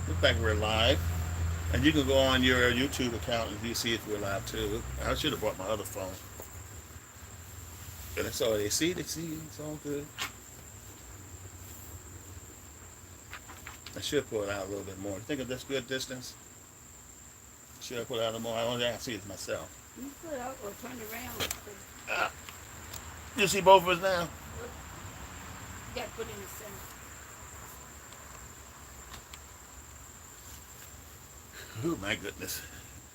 Looks like we're live. And you can go on your YouTube account and you see if we're live too. I should have brought my other phone. And that's all they see, it's all good. I should pull it out a little bit more. You think of this good distance? Should I pull it out a little more? I only thing I see is myself. You put it up or turn it around. Ah, you see both of us now? You got to put it in the center. Oh my goodness.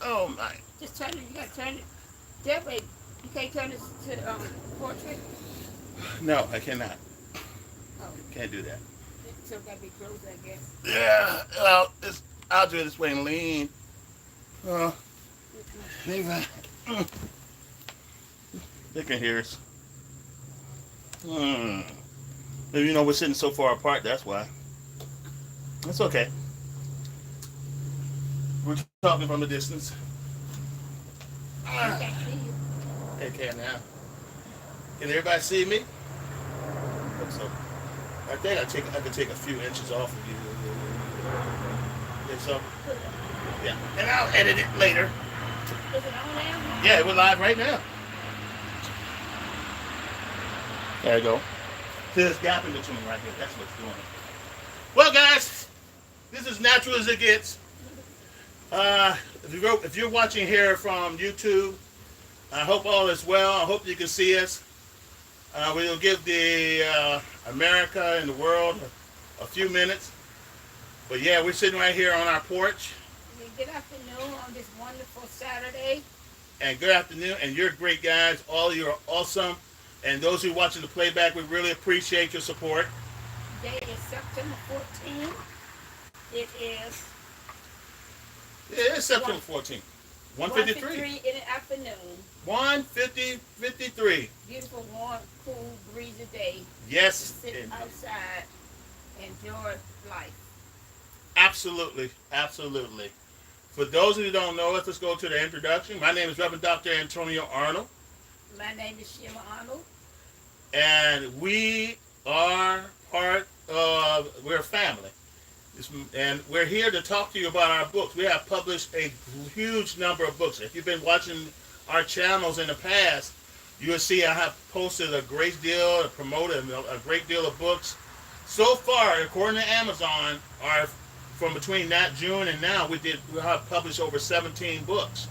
Oh my. Just turn it. You got to turn it. That way, you can't turn this to portrait. No, I cannot. Oh, Can't do that. it still got to be closed, I guess. Yeah, well, I'll do it this way and lean. Oh, anyway. They can hear us. Hmm. You know, we're sitting so far apart, that's why. That's okay. We're talking from a distance. I can't see you. They can now. Can everybody see me? Hope so. I think I could take a few inches off of you. Think so? Put it up. Yeah. And I'll edit it later. Is it on now? Yeah, we're live right now. There you go. See this gap in between right here. That's what's doing it. Well, guys, this is natural as it gets. If you're watching here from YouTube, I hope all is well. I hope you can see us. We'll give the America and the world a few minutes. But yeah, we're sitting right here on our porch. Good afternoon on this wonderful Saturday. And good afternoon. And you're great guys. All of you are awesome. And those who are watching the playback, we really appreciate your support. Today is September 14th. It is Yeah, it's September 14th. 1:53. 1:53 in the afternoon. 1:53. Beautiful, warm, cool, breezy day. Yes. Sit outside, enjoy life. Absolutely. Absolutely. For those of you who don't know us, let's go to the introduction. My name is Reverend Dr. Antonio Arnold. My name is Sheila Arnold. And we are we're a family. And we're here to talk to you about our books. We have published a huge number of books. If you've been watching our channels in the past, you will see I have posted a great deal, promoted a great deal of books. So far, according to Amazon, from between that June and now, we have published over 17 books.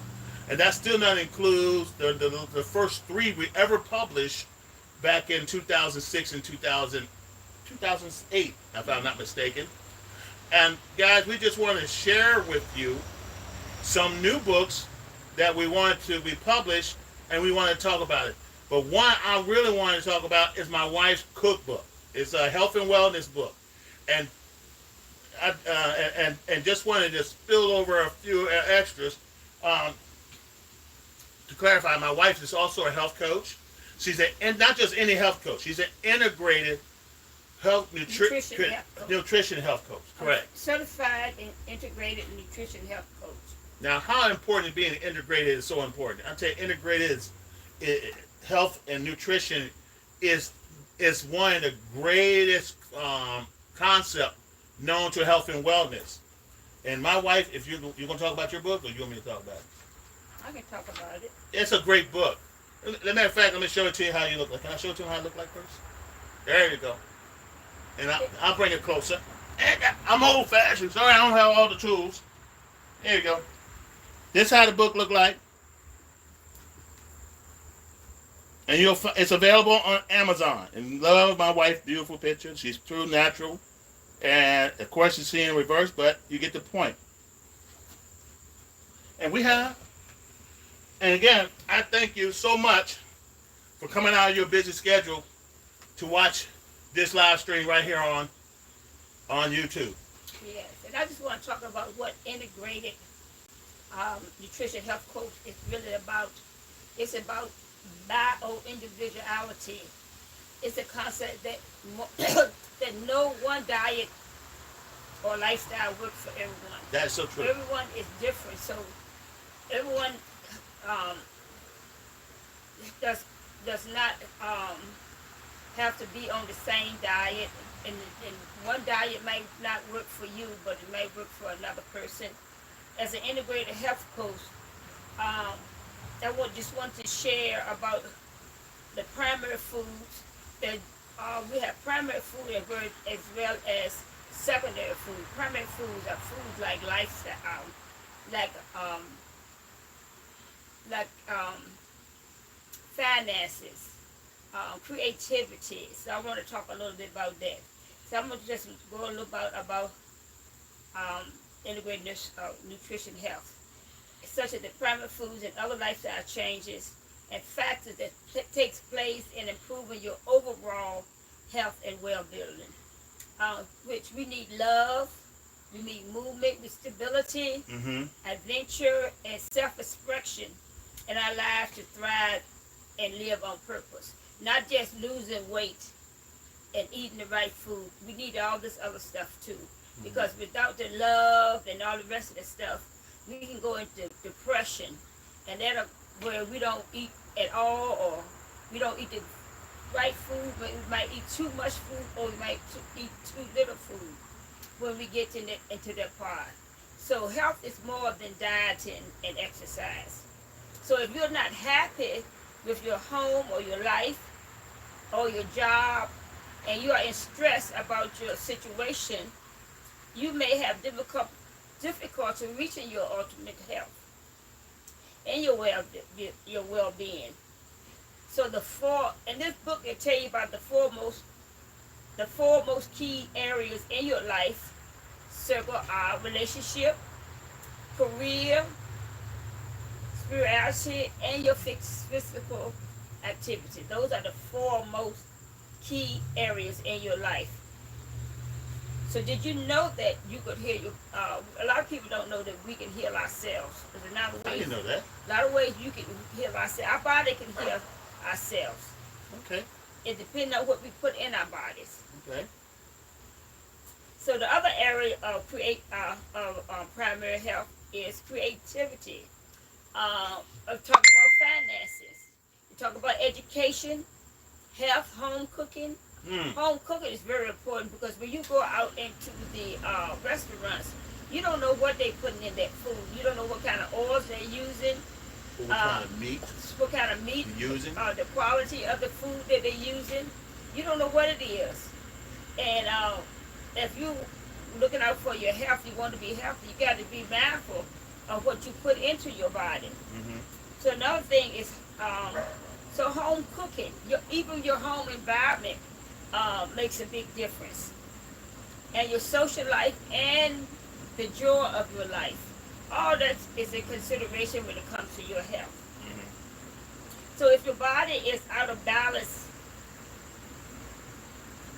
And that still not includes the first 3 we ever published back in 2006 and 2008, if I'm not mistaken. And guys, we just want to share with you some new books that we want to be published, and we want to talk about it. But one I really want to talk about is my wife's cookbook. It's a health and wellness book, and and just wanted to spill over a few extras. To clarify, my wife is also a health coach. She's not just any health coach. She's an integrated nutrition health coach. Correct. Certified and integrated nutrition health coach. Now, how important being integrated is so important. I tell you, integrated health and nutrition is one of the greatest concept known to health and wellness. And my wife, if you're going to talk about your book, or you want me to talk about it? I can talk about it. It's a great book. As a matter of fact, let me show it to you how you look like. Can I show it to you how I look like first? There you go. And I'll bring it closer. I'm old-fashioned. Sorry, I don't have all the tools. There you go. This is how the book look like. And it's available on Amazon. And love my wife's beautiful picture. She's true natural. And of course, you see in reverse, but you get the point. And and again, I thank you so much for coming out of your busy schedule to watch this live stream right here on YouTube. Yes, and I just want to talk about what integrated nutrition health coach is really about. It's about bio-individuality. It's a concept that that no one diet or lifestyle works for everyone. That's so true. Everyone is different, so everyone does not have to be on the same diet, and one diet might not work for you, but it may work for another person. As an integrated health coach, um, just want to share about the primary foods that we have primary food as well as secondary food. Primary foods are foods like lifestyle, like um, like finances, creativity. So I want to talk a little bit about that. So I'm going to just go a little about um, integrated nutrition health, such as the primary foods and other lifestyle changes and factors that takes place in improving your overall health and well-being. Which we need love, we need movement with stability, adventure, and self-expression in our lives to thrive and live on purpose. Not just losing weight and eating the right food. We need all this other stuff too. Because without the love and all the rest of the stuff, we can go into depression, and that'll where we don't eat at all, or we don't eat the right food, but we might eat too much food, or we might eat too little food when we get into that part. So health is more than dieting and exercise. So if you're not happy with your home or your life or your job, and you are in stress about your situation, you may have difficulty reaching your ultimate health and your well-being. So in this book, it tell you about the four most key areas in your life circle are relationship, career, spirituality, and your physical activity. Those are the four most key areas in your life. So did you know that you could heal a lot of people don't know that we can heal ourselves. There's a lot of ways, I didn't know that. A lot of ways you can heal ourselves. Our body can heal ourselves. Okay. It depends on what we put in our bodies. Okay. So the other area of primary health is creativity. Talk about finances. We talk about education, health, home cooking. Home cooking is very important because when you go out into the restaurants, you don't know what they're putting in that food. You don't know what kind of oils they're using. What kind of meat? What kind of meat? Using? The quality of the food that they're using. You don't know what it is. And if you looking out for your health, you want to be healthy, you got to be mindful of what you put into your body. So another thing is, so home cooking, even your home environment makes a big difference. And your social life and the joy of your life. All that is a consideration when it comes to your health. So if your body is out of balance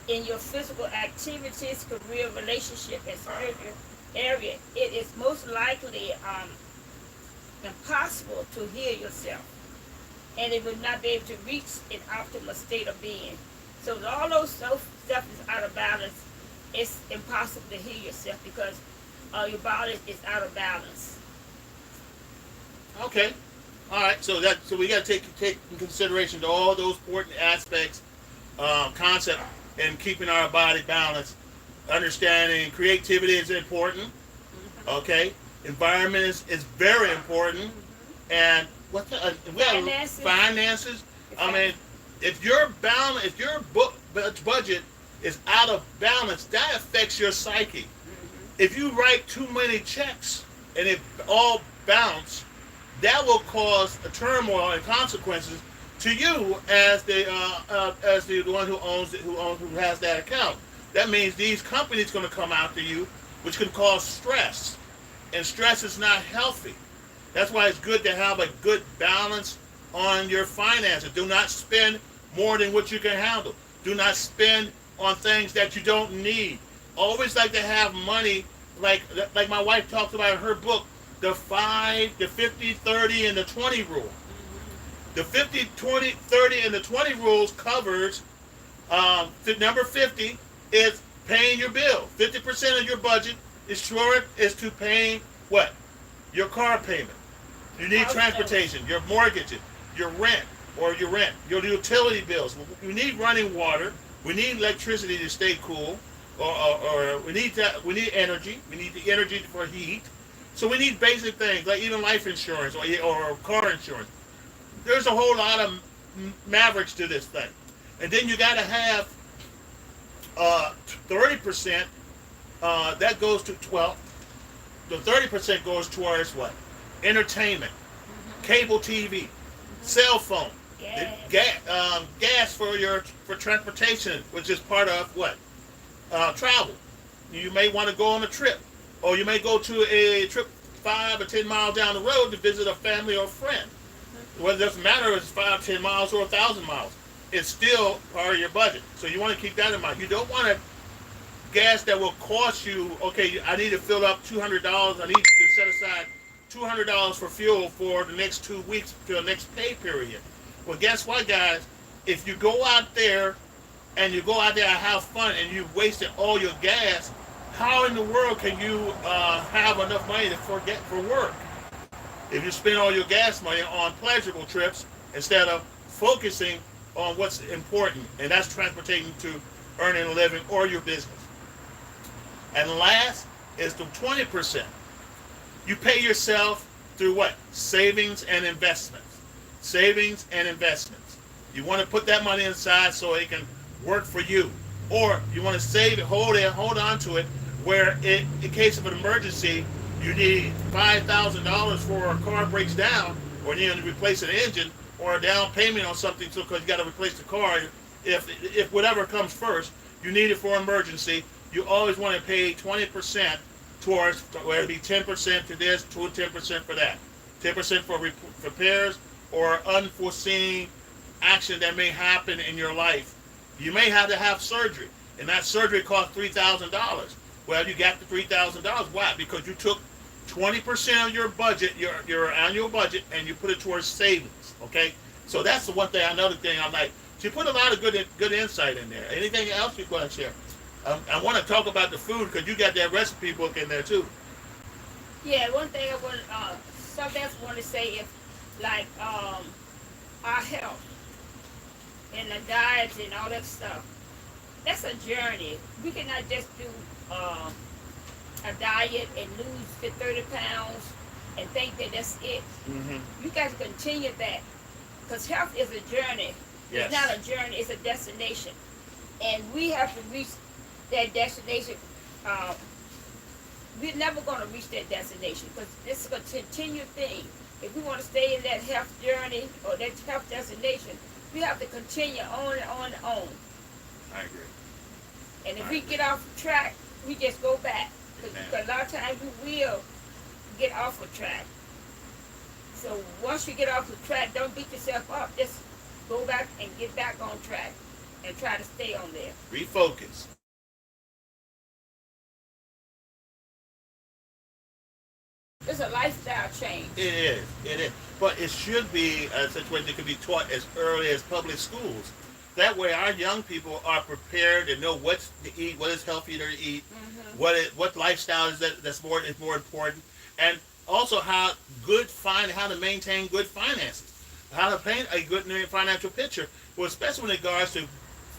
in your physical activities, career, relationship, and spiritual area, it is most likely impossible to heal yourself. And it will not be able to reach an optimal state of being. So if all those stuff is out of balance, it's impossible to heal yourself because your body is out of balance. Okay. All right. So we got to take in consideration to all those important aspects, concept, in keeping our body balanced. Understanding creativity is important. Okay. Environment is very important. And what finances. I mean, if your budget is out of balance, that affects your psyche. If you write too many checks and it all bounce, that will cause a turmoil and consequences to you as the one who has that account. That means these companies going to come after you, which can cause stress, and stress is not healthy. That's why it's good to have a good balance on your finances. Do not spend more than what you can handle. Do not spend on things that you don't need. Always like to have money, like my wife talks about in her book, the 5, the 50, 30, and the 20 rule. The 50, 20, 30, and the 20 rules covers, number 50 is paying your bill. 50% of your budget is to paying what? Your car payment. You need transportation, your mortgage, your rent. or your rent, your utility bills. We need running water. We need electricity to stay cool, or we need that. We need energy. We need the energy for heat. So we need basic things like even life insurance or car insurance. There's a whole lot of mavericks to this thing, and then you got to have 30%. That goes to 12. The 30% goes towards what? Entertainment, cable TV, cell phone, gas for transportation, which is part of what? Travel. You may want to go on a trip, or you may go to a trip 5 or 10 miles down the road to visit a family or a friend. Well, it doesn't matter if it's 5, 10 miles or 1,000 miles. It's still part of your budget. So you want to keep that in mind. You don't want to gas that will cost you, okay, I need to fill up $200. I need to set aside $200 for fuel for the next 2 weeks to the next pay period. Well, guess what, guys? If you go out there and have fun and you've wasted all your gas, how in the world can you have enough money for work? If you spend all your gas money on pleasurable trips instead of focusing on what's important, and that's transportation to earning a living or your business. And last is the 20%. You pay yourself through what? Savings and investments. Savings and investments. You want to put that money inside so it can work for you. Or you want to save it, hold on to it, where in case of an emergency, you need $5,000 for a car breaks down, or you need to replace an engine, or a down payment on something because you got to replace the car. If whatever comes first, you need it for emergency. You always want to pay 20% towards, whether it be 10% to this, 10% for that. 10% for repairs or unforeseen action that may happen in your life. You may have to have surgery, and that surgery costs $3,000. Well, you got the $3,000. Why? Because you took 20% of your budget, your annual budget, and you put it towards savings. Okay? So that's the one thing, another thing I like. So you put a lot of good insight in there. Anything else you want to share? I want to talk about the food because you got that recipe book in there too. Yeah, one thing I want, something else I want to say is like our health and the diets and all that stuff. That's a journey. We cannot just do a diet and lose the 30 pounds and think that that's it. You got to continue that because health is a journey. Yes. It's not a journey, it's a destination. And we have to reach that destination. We're never going to reach that destination because it's a continued thing. If we want to stay in that health journey or that health destination, we have to continue on and on and on. I agree. And if we get off track, we just go back. Because a lot of times we will get off of track. So once you get off the track, don't beat yourself up. Just go back and get back on track and try to stay on there. Refocus. It's a lifestyle change. It is. But it should be a situation that could be taught as early as public schools. That way our young people are prepared and know what to eat, what is healthy to eat, what lifestyle is that's more important, and also how to maintain good finances, how to paint a good financial picture, well, especially in regards to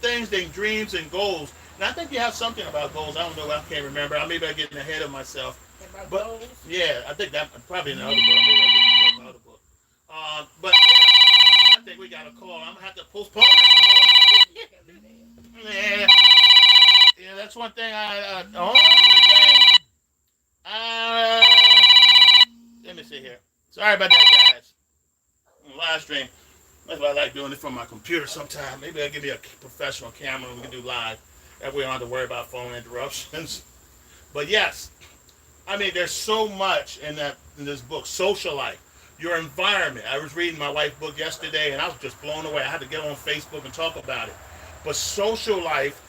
things like dreams and goals. And I think you have something about goals. I don't know. I can't remember. Maybe I'm getting ahead of myself. About goals? Yeah, I think that probably in the other book. Maybe I'm getting ahead of the other book. But yeah, I think we got a call. I'm gonna have to postpone this call. Yeah, that's one thing. The only thing. Let me see here. Sorry about that, guys. Live stream. That's why I like doing it from my computer sometimes. Maybe I'll give you a professional camera and we can do live. That way we don't have to worry about phone interruptions. But yes, I mean, there's so much in this book. Social life, your environment. I was reading my wife's book yesterday and I was just blown away. I had to get on Facebook and talk about it. But social life,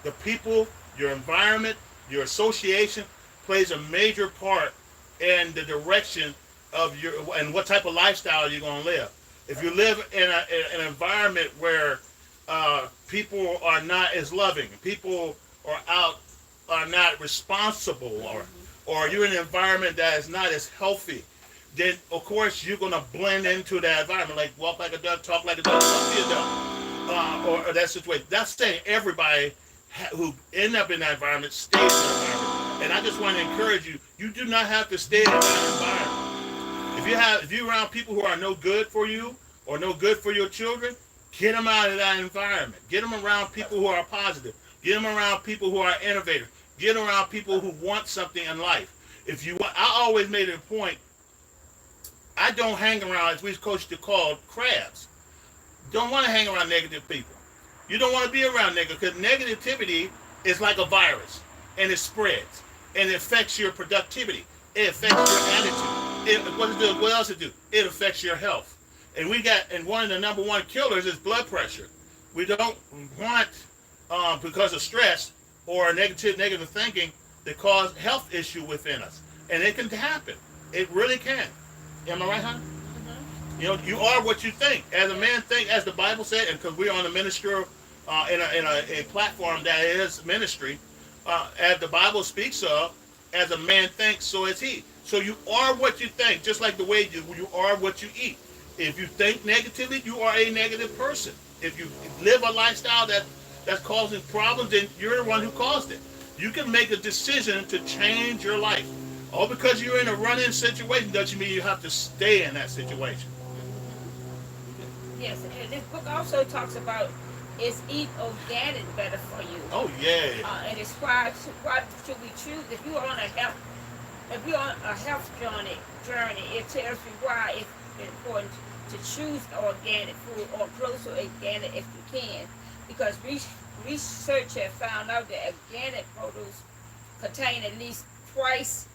the people, your environment, your association plays a major part in the direction of and what type of lifestyle you're going to live. If you live in an environment where people are not as loving, people are not responsible, or you're in an environment that is not as healthy, then of course you're gonna blend into that environment, like walk like a duck, talk like a duck, don't be a duck, or that situation. That's saying everybody who end up in that environment stays in that environment. And I just want to encourage you: you do not have to stay in that environment. If you're around people who are no good for you or no good for your children, get them out of that environment. Get them around people who are positive. Get them around people who are innovative. Get around people who want something in life. If you want, I always made it a point. I don't hang around, as we coach to call, crabs. Don't want to hang around negative people. You don't want to be around negative, because negativity is like a virus, and it spreads, and it affects your productivity. It affects your attitude. What else it do? It affects your health. And one of the number one killers is blood pressure. We don't want, because of stress or negative thinking, to cause health issue within us, and it can happen. It really can. Am I right, huh? Mm-hmm. You know, you are what you think. As a man think, as the Bible said, and because we're on a ministry, in a platform that is ministry, as the Bible speaks of, as a man thinks, so is he. So you are what you think, just like the way you are what you eat. If you think negatively, you are a negative person. If you live a lifestyle that's causing problems, then you're the one who caused it. You can make a decision to change your life. All because you're in a run-in situation doesn't mean you have to stay in that situation. Yes, and this book also talks about is eat organic better for you. Oh yeah. And it's why should we choose if you're on a health journey, it tells you why it's important to choose organic food or close to organic if you can, because research has found out that organic produce contain at least twice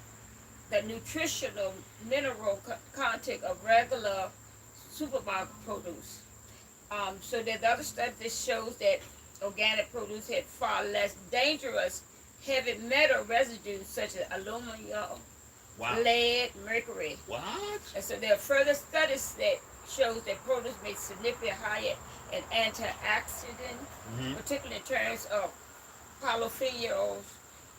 the nutritional mineral content of regular supermarket produce. So there's other study that shows that organic produce had far less dangerous heavy metal residues such as aluminum, wow, lead, mercury. What? And so there are further studies that shows that produce may significantly higher in antioxidant, particularly in terms of polyphenols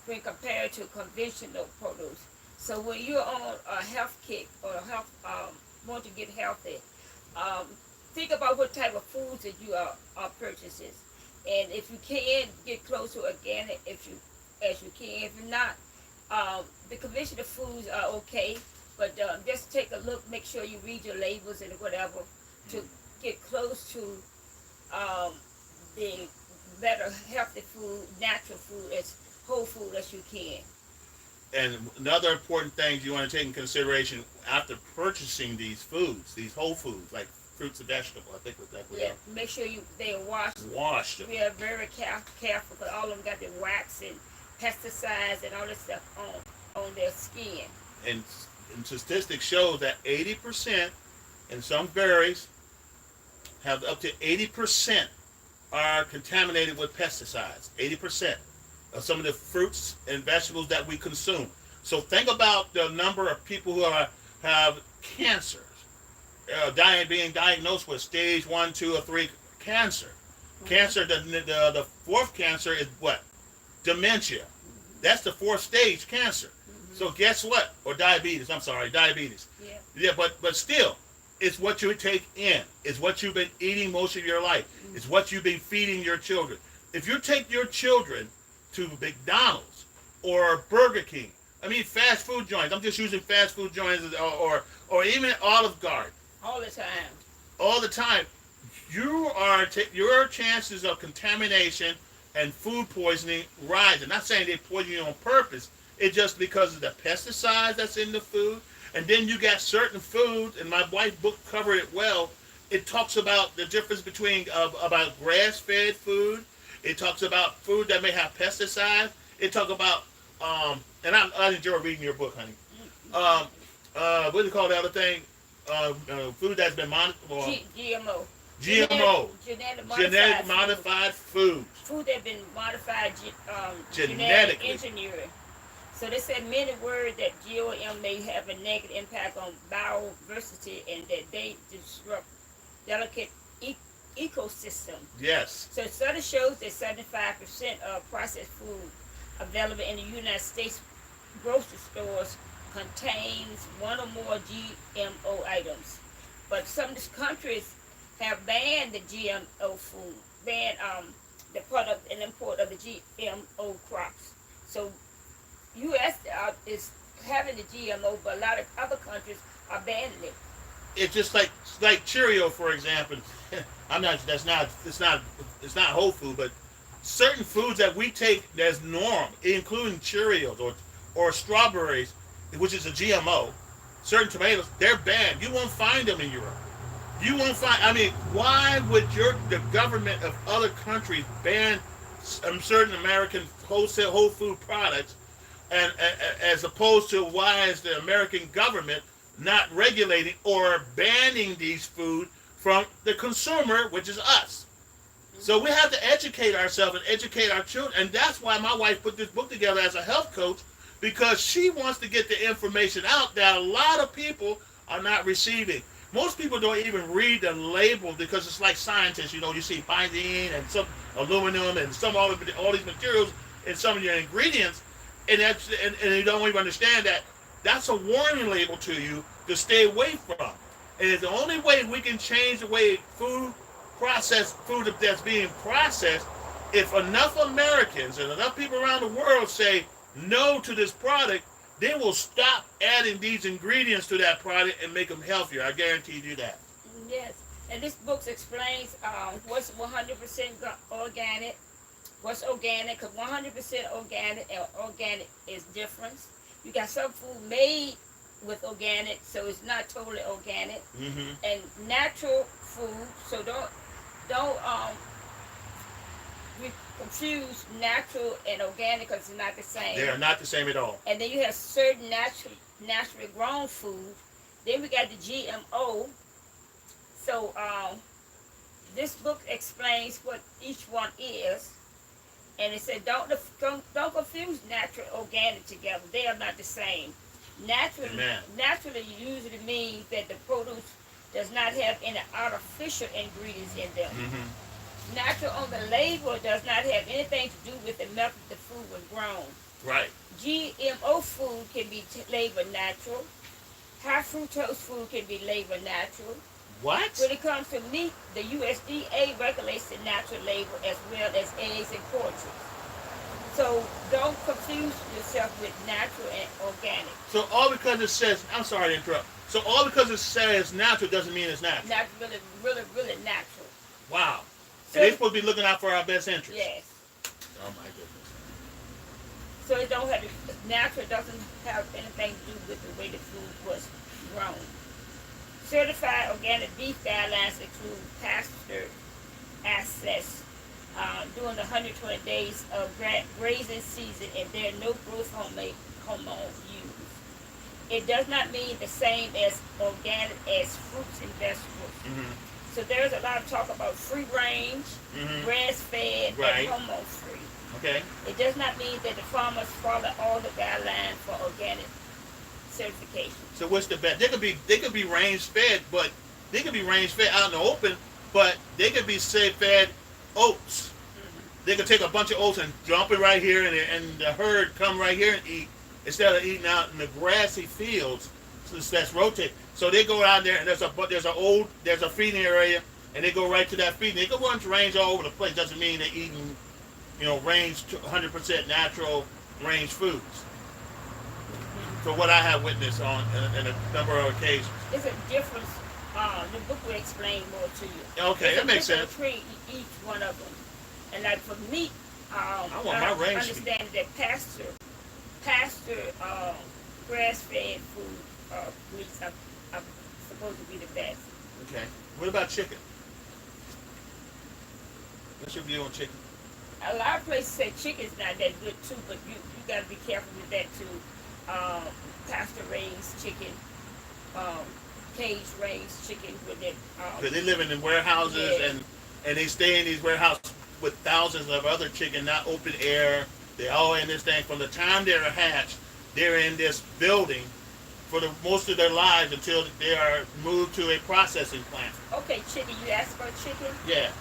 when compared to conventional produce. So when you're on a health kick or want to get healthy, think about what type of foods that you are purchasing, and if you can get close to organic, as you can. If you're not, the conventional foods are okay, but just take a look, make sure you read your labels and whatever to get close to the better healthy food, natural food, as whole food as you can. And another important thing you want to take in consideration after purchasing these foods, these whole foods, like fruits and vegetables, I think that's what make sure they are washed. Washed. We are very careful because all of them got the wax and pesticides and all this stuff on their skin. And statistics show that 80%, and some varies, have up to 80% are contaminated with pesticides. 80% of some of the fruits and vegetables that we consume. So think about the number of people who have cancers, being diagnosed with stage 1, 2, or 3 cancer. Cancer, the fourth cancer is what? Dementia. That's the fourth stage cancer. So guess what? Or diabetes. I'm sorry, diabetes. Yeah, but still, it's what you take in. It's what you've been eating most of your life. It's what you've been feeding your children. If you take your children to McDonald's or Burger King, I mean fast food joints. I'm just using fast food joints or even Olive Garden. All the time. All the time. Your chances of contamination and food poisoning rise. I'm not saying they poison you on purpose. It's just because of the pesticides that's in the food. And then you got certain foods, and my wife's book covered it well. It talks about the difference between about grass-fed food. It talks about food that may have pesticides. It talks about, and I enjoy reading your book, honey. What do you call the other thing? Food that's been modified. GMO. Genetic modified food. Food that's been modified genetic engineering. So they said many words that GMO may have a negative impact on biodiversity and that they disrupt delicate ecosystem. Yes. So study shows that 75% of processed food available in the United States grocery stores contains one or more GMO items. But some countries have banned the GMO food, banned the product and import of the GMO crops. So U.S. Is having the GMO, but a lot of other countries are banning it. It's just like Cheerio, for example. I'm not. That's not. It's not. It's not whole food, but certain foods that we take as norm, including Cheerios or strawberries, which is a GMO. Certain tomatoes, they're banned. You won't find them in Europe. You won't find. I mean, why would the government of other countries ban certain American whole food products, and as opposed to why is the American government not regulating or banning these food from the consumer, which is us? So we have to educate ourselves and educate our children, and that's why my wife put this book together as a health coach, because she wants to get the information out that a lot of people are not receiving. Most people don't even read the label because it's like scientists. You know, you see binding and some aluminum and all these materials in some of your ingredients, and you don't even understand that that's a warning label to you to stay away from. And it's the only way we can change the way food that's being processed, if enough Americans and enough people around the world say no to this product, they will stop adding these ingredients to that product and make them healthier. I guarantee you that. Yes, and this book explains what's 100% organic, what's organic, because 100% organic and organic is different. You got some food made with organic, so it's not totally organic, and natural food. So don't we confuse natural and organic, because it's not the same. They are not the same at all. And then you have certain naturally grown food. Then we got the GMO. So this book explains what each one is, and it said don't confuse natural and organic together. They are not the same. Naturally usually means that the produce does not have any artificial ingredients in them. Natural on the label does not have anything to do with the method the food was grown. Right. GMO food can be labeled natural. High fructose food can be labeled natural. What? When it comes to meat, the USDA regulates the natural label as well as eggs and poultry. So don't confuse yourself with natural and organic. So all because it says, I'm sorry to interrupt. So all because it says natural doesn't mean it's natural. Not really natural. Wow. So and they're supposed to be looking out for our best interest. Yes. Oh my goodness. So it don't have natural doesn't have anything to do with the way the food was grown. Certified organic beef guidelines include pasture access during the 120 days of grazing season, and there are no growth hormones used. It does not mean the same as organic as fruits and vegetables. So there's a lot of talk about free range, grass-fed, and hormone-free. Okay. It does not mean that the farmers follow all the guidelines for organic certification. So what's the best? They could be range fed, but they could be range fed out in the open, but they could be fed oats. They could take a bunch of oats and dump it right here, and the herd come right here and eat instead of eating out in the grassy fields. So that's rotate. So they go out there, and there's a feeding area, and they go right to that feeding. They can run range all over the place. Doesn't mean they're eating, range 100% natural range foods. For what I have witnessed on in a number of occasions. There's a difference. The book will explain more to you. Okay, that makes sense. Treat each one of them, and like for meat, I want my range. Understand that pasture, grass-fed food meats are supposed to be the best. Okay. What about chicken? What's your view on chicken? A lot of places say chicken's not that good too, but you got to be careful with that too. Pasture-raised chicken, cage-raised chicken with it. Because they live in warehouses, and they stay in these warehouses with thousands of other chicken, not open air. They're all in this thing. From the time they're hatched, they're in this building for the most of their lives until they are moved to a processing plant. Okay, chicken. You asked about chicken? Yeah.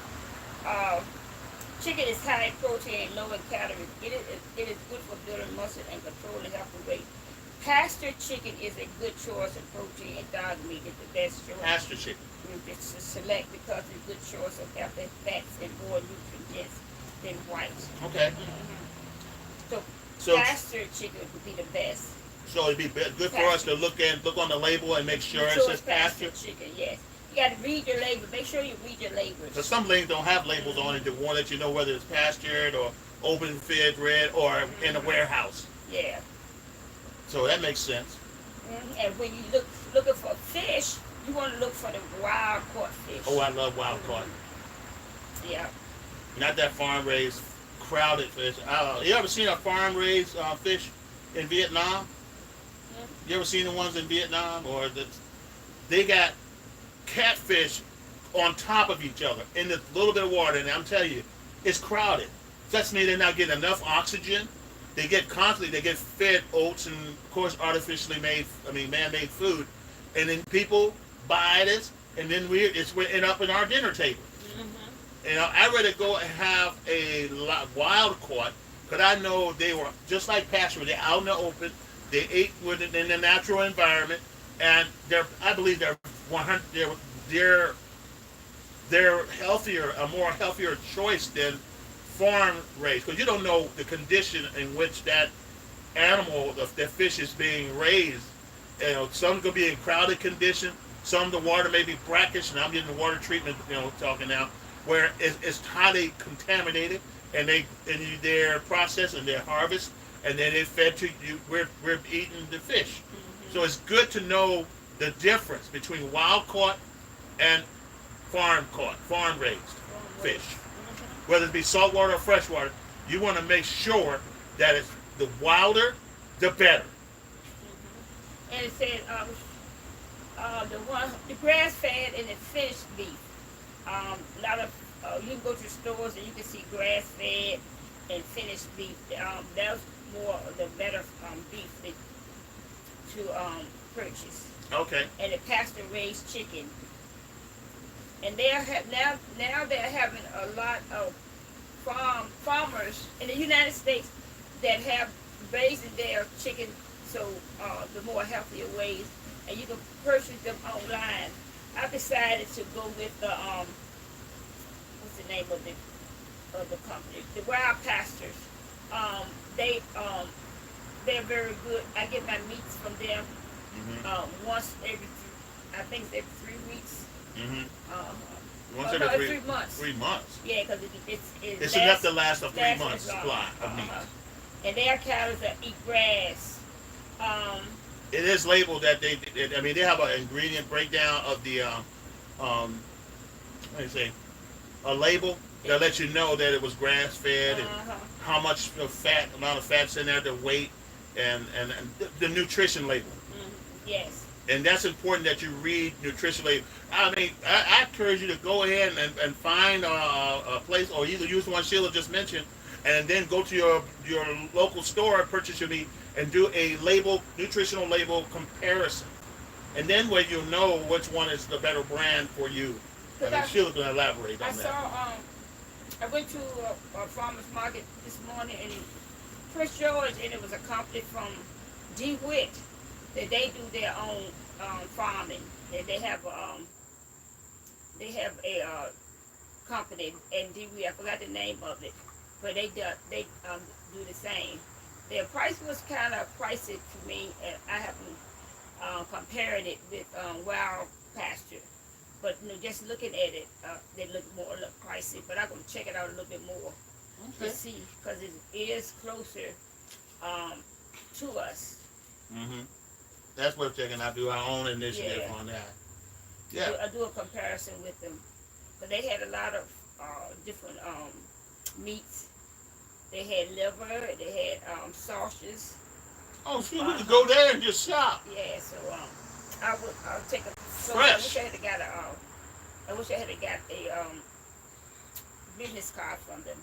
Chicken is high in protein and low in calories. It is good for building muscle and controlling healthy weight. pasture chicken is a good choice of protein, and dog meat is the best choice. Pasture chicken. It's to select because it's a good choice of healthy fats and more nutrient than white. Okay. So pasture chicken would be the best. So it'd be good for us to look on the label and make sure it says pasture chicken. Yes. You got to read your label. Make sure you read your labels. Because some things don't have labels on it that won't let you know whether it's pastured or open fed red or in a warehouse. Yeah. So that makes sense. And when you looking for fish, you want to look for the wild caught fish. Oh, I love wild caught. Yeah. Not that farm raised crowded fish. You ever seen a farm raised fish in Vietnam? You ever seen the ones in Vietnam? They got catfish on top of each other in a little bit of water, and I'm telling you, it's crowded. That's mean they're not getting enough oxygen. They get fed oats and, of course, man-made food, and then people buy this, and then it's end up in our dinner table. And I'd rather go and have a wild caught, because I know they were just like pasture. They're out in the open. They ate in the natural environment, and I believe they're healthier, a more healthier choice than farm raised, because you don't know the condition in which that animal, that fish is being raised. You know, some could be in crowded condition. Some the water may be brackish, and I'm getting the water treatment. Talking now, where it's highly contaminated, and they're processed and they're harvested, and then it's fed to you. We're eating the fish, so it's good to know the difference between wild caught and farm raised fish. Whether it be saltwater or freshwater, you want to make sure that it's the wilder, the better. And it said the grass fed and the finished beef. A lot of you can go to stores and you can see grass fed and finished beef. That's more the better beef to purchase. Okay. And the pasture raised chicken. And now they're having a lot of farmers in the United States that have raising their chicken the more healthier ways, and you can purchase them online. I decided to go with the what's the name of the company? The Wild Pastures. They're very good. I get my meats from them once I think it's every 3 weeks. Once every 3 months. 3 months. Yeah, because it's enough to last a 3 months supply of meat. And their cows that eat grass. It is labeled that they have an ingredient breakdown of the a label that lets you know that it was grass fed and how much amount of fat's in there, the weight, and the nutrition label. Yes. And that's important that you read nutrition label. I encourage you to go ahead and find a place, or either use the one Sheila just mentioned, and then go to your local store, purchase your meat, and do a nutritional label comparison. And then where you'll know which one is the better brand for you. And then Sheila's going to elaborate on that. I went to a farmer's market this morning in Prince George, and it was a company from DeWitt that they do their own farming. And they have a company in DeWitt. I forgot the name of it, but they do the same. Their price was kind of pricey to me, and I haven't compared it with Wild Pasture. But just looking at it, they look pricey. But I'm gonna check it out a little bit more to see, because it is closer to us. That's what we're checking out. Do our own initiative on that. Yeah. I do a comparison with them, but they had a lot of different meats. They had liver. They had sausages. Oh, shoot, we could go there and just shop. Yeah, so I'll take a fresh. I wish I had got a business card from them.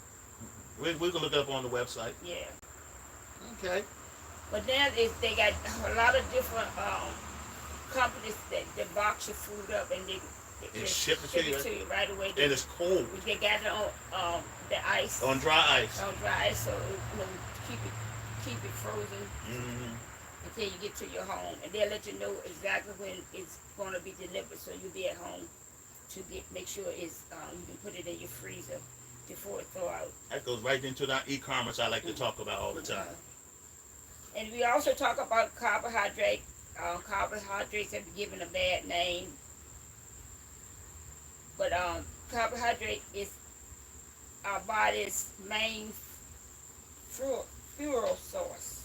We can look it up on the website. Yeah. Okay. But now they got a lot of different companies that box your food up and they ship it to you right away. And it's cold. They got it on the ice. On dry ice. On dry ice, so keep it frozen. And until you get to your home, and they'll let you know exactly when it's going to be delivered, so you'll be at home to make sure it's you can put it in your freezer before it thaw out. That goes right into that e-commerce I like to talk about all the time. And we also talk about carbohydrate. Carbohydrates have been given a bad name, but carbohydrate is our body's main fuel source.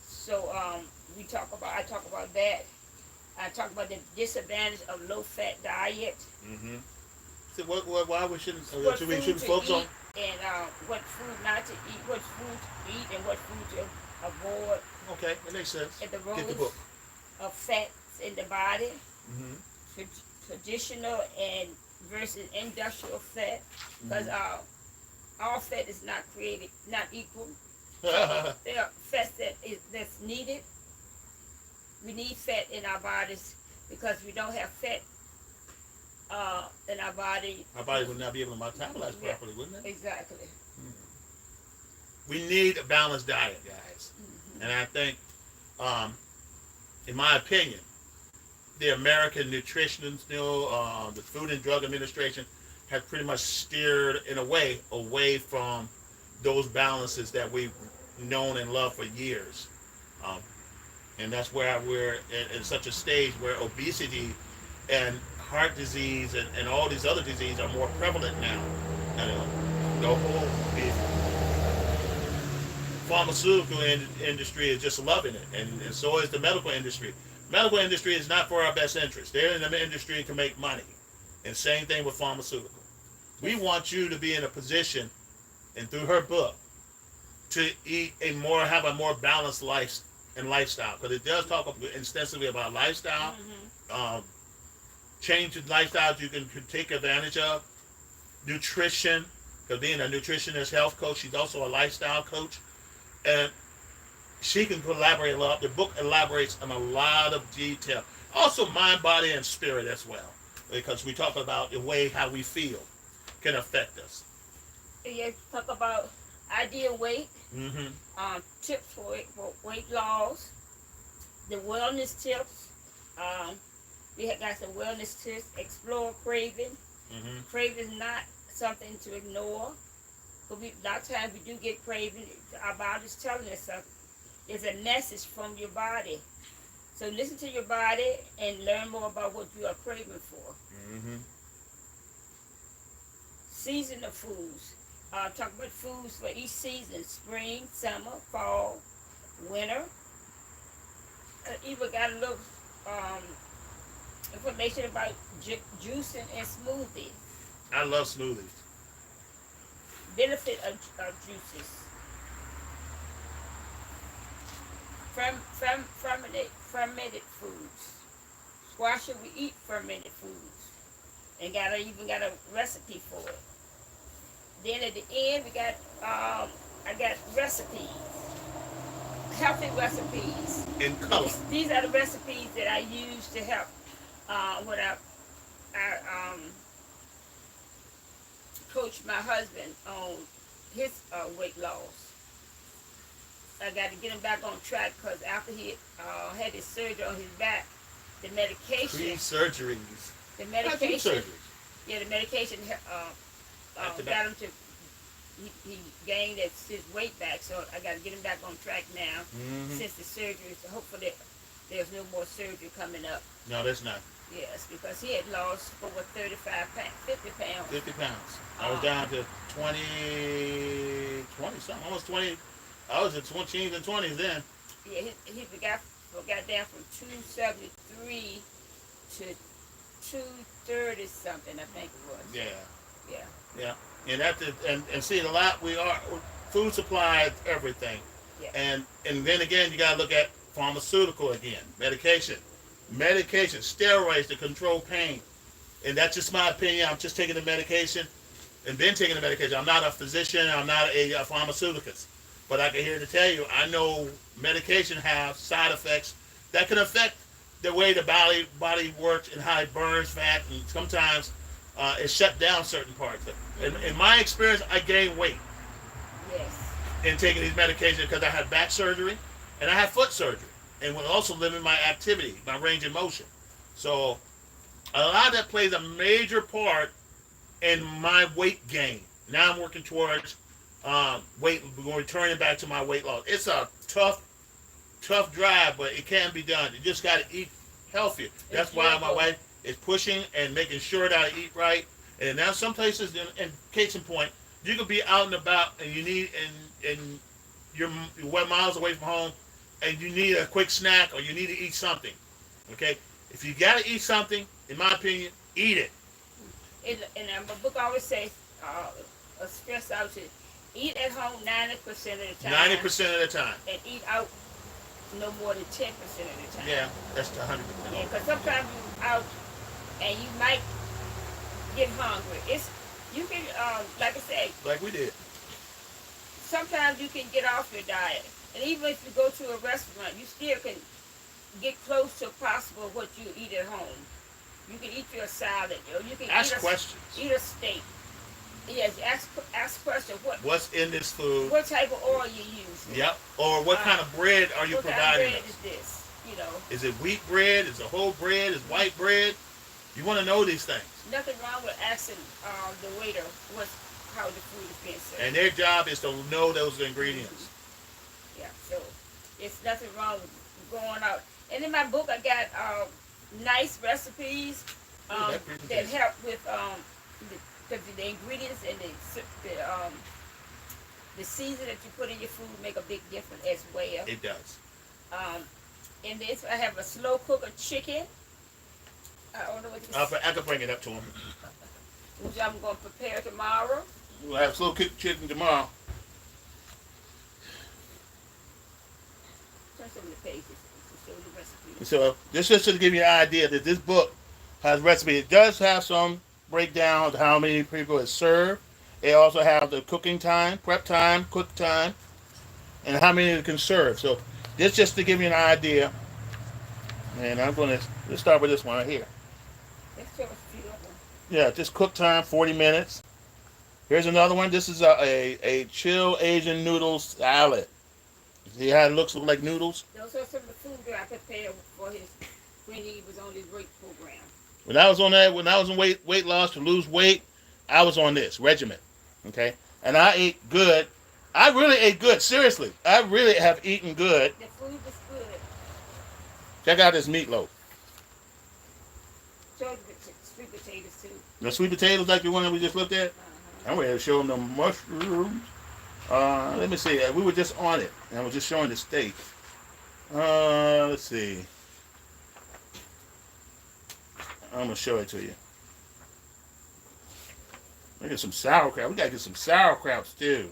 So I talk about that. I talk about the disadvantage of low-fat diet. Mm-hmm. So why we shouldn't focus on? And what food not to eat, what food to eat, and what food to avoid. Okay, that makes sense. And the roles Get the book. of fats in the body, Mm-hmm. traditional and versus industrial fat, because all fat is not created, not equal. There are fats that's needed. We need fat in our bodies because we don't have fat in our body. Our body would not be able to metabolize properly, wouldn't it? Exactly. Mm-hmm. We need a balanced diet, guys. Mm-hmm. And I think, in my opinion, the American Nutritionist, the Food and Drug Administration, has pretty much steered in a way away from those balances that we've known and loved for years. And that's where we're in such a stage where obesity and heart disease and all these other diseases are more prevalent now. And the whole pharmaceutical industry is just loving it, and so is the medical industry. Medical industry is not for our best interest. They're in the industry to make money. And same thing with pharmaceutical. We want you to be in a position, and through her book, to have a more balanced lifestyle, because it does talk extensively about lifestyle, change in lifestyles you can take advantage of, nutrition, because being a nutritionist, health coach, she's also a lifestyle coach, and she can collaborate a lot. The book elaborates on a lot of detail. Also mind, body, and spirit as well, because we talk about the way how we feel can affect us. You talk about ideal weight, tips for weight loss, the wellness tips. We have got some wellness tips. Explore craving. Craving is not something to ignore. But a lot of times we do get craving. Our body's telling us something. It's a message from your body. So listen to your body and learn more about what you are craving for. Season of foods. Talk about foods for each season: spring, summer, fall, winter. Even got a little information about juicing and smoothies. I love smoothies. Benefit of juices. Fermented foods. Why should we eat fermented foods? And even got a recipe for it. Then at the end, I got recipes, healthy recipes. In color. These are the recipes that I use to help when I coach my husband on his weight loss. I got to get him back on track because after he had his surgery on his back, the medication. 3 surgeries. The medication. Yeah, the medication got him to. He gained his weight back, so I got to get him back on track now since the surgery. So hopefully there's no more surgery coming up. No, there's not. Yes, because he had lost over 50 pounds. 50 pounds. I was down to 20 something, almost 20. I was in 20s and 20s then. Yeah, he got down from 273 to 230 something, I think it was. Yeah. And see, a lot food supply is everything. Yeah. And then again, you got to look at pharmaceutical again, medication, steroids to control pain. And that's just my opinion. I'm just taking the medication and been taking the medication. I'm not a physician. I'm not a pharmaceuticist. But I can here to tell you, I know medication have side effects that can affect the way the body works and how it burns fat, and sometimes it shut down certain parts. In my experience, I gained weight. Yes. In taking these medications because I had back surgery, and I had foot surgery, and was also limiting my activity, my range of motion. So a lot of that plays a major part in my weight gain. Now I'm working towards returning back to my weight loss. It's a tough drive, but it can be done. You just got to eat healthier. That's why my wife is pushing and making sure that I eat right. And now some places, in case in point, you could be out and about, and you need and you're miles away from home, and you need a quick snack or you need to eat something. Okay, if you got to eat something, in my opinion, eat it. And my book always says, stress out to eat at home 90% of the time. 90% of the time. And eat out no more than 10% of the time. Yeah, that's 100%. Yeah, because sometimes you're out and you might get hungry. You can, like I said, like we did. Sometimes you can get off your diet. And even if you go to a restaurant, you still can get close to possible what you eat at home. You can eat your salad, or you can ask questions. Eat a steak. Yes, ask questions. What's in this food? What type of oil you use? Yep. Or what kind of bread are you providing? What kind of bread is this? You know. Is it wheat bread? Is it whole bread? Is it white bread? You want to know these things. Nothing wrong with asking the waiter how the food is being served. And their job is to know those ingredients. Mm-hmm. Yeah. So it's nothing wrong with going out. And in my book, I got nice recipes that help with the ingredients and the season that you put in your food make a big difference as well. It does. In this, I have a slow cooker chicken. I don't know what this is. I can bring it up to him. Which I'm going to prepare tomorrow. We'll have slow cooked chicken tomorrow. Turn some of the pages to show the recipe. So this is just to give you an idea that this book has recipe. It does have some breakdown of how many people it served. It also have the cooking time, prep time, cook time, and how many it can serve. So this just to give you an idea. And let's start with this one right here. Let's show us a few of them. Yeah, just cook time, 40 minutes. Here's another one. This is a chill Asian noodle salad. See how it looks like noodles? Those are some of the food that I prepared for when he was on his weight program. When I was on weight loss to lose weight, I was on this regimen. Okay? And I ate good. I really ate good. Seriously. I really have eaten good. The food was good. Check out this meatloaf. Show the sweet potatoes too. The sweet potatoes like the one that we just looked at? I'm ready to show them the mushrooms. Let me see. We were just on it. And I was just showing the steak. Let's see. I'm going to show it to you. Let me get some sauerkraut. We got to get some sauerkraut too.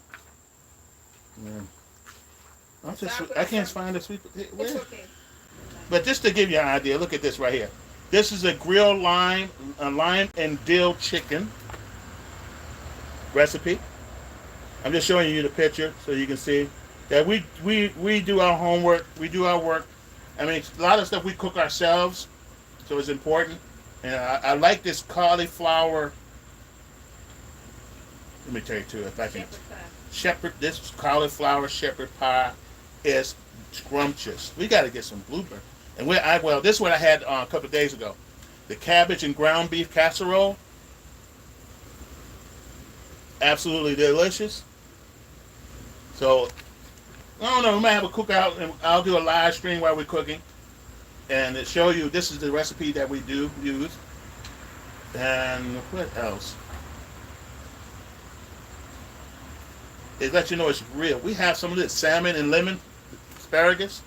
Yeah. I can't find the sweet potato. It's okay. But just to give you an idea, look at this right here. This is a grilled lime and dill chicken recipe. I'm just showing you the picture so you can see that we do our homework, we do our work. I mean, a lot of stuff we cook ourselves, so it's important. And I like this cauliflower. Let me tell you too, if I can. This cauliflower shepherd pie is scrumptious. We got to get some blueberry. And this is what I had a couple of days ago. The cabbage and ground beef casserole. Absolutely delicious. So, I don't know, we might have a cookout and I'll do a live stream while we're cooking. And it show you, this is the recipe that we do use. And what else? It lets you know it's real. We have some of this salmon and lemon asparagus.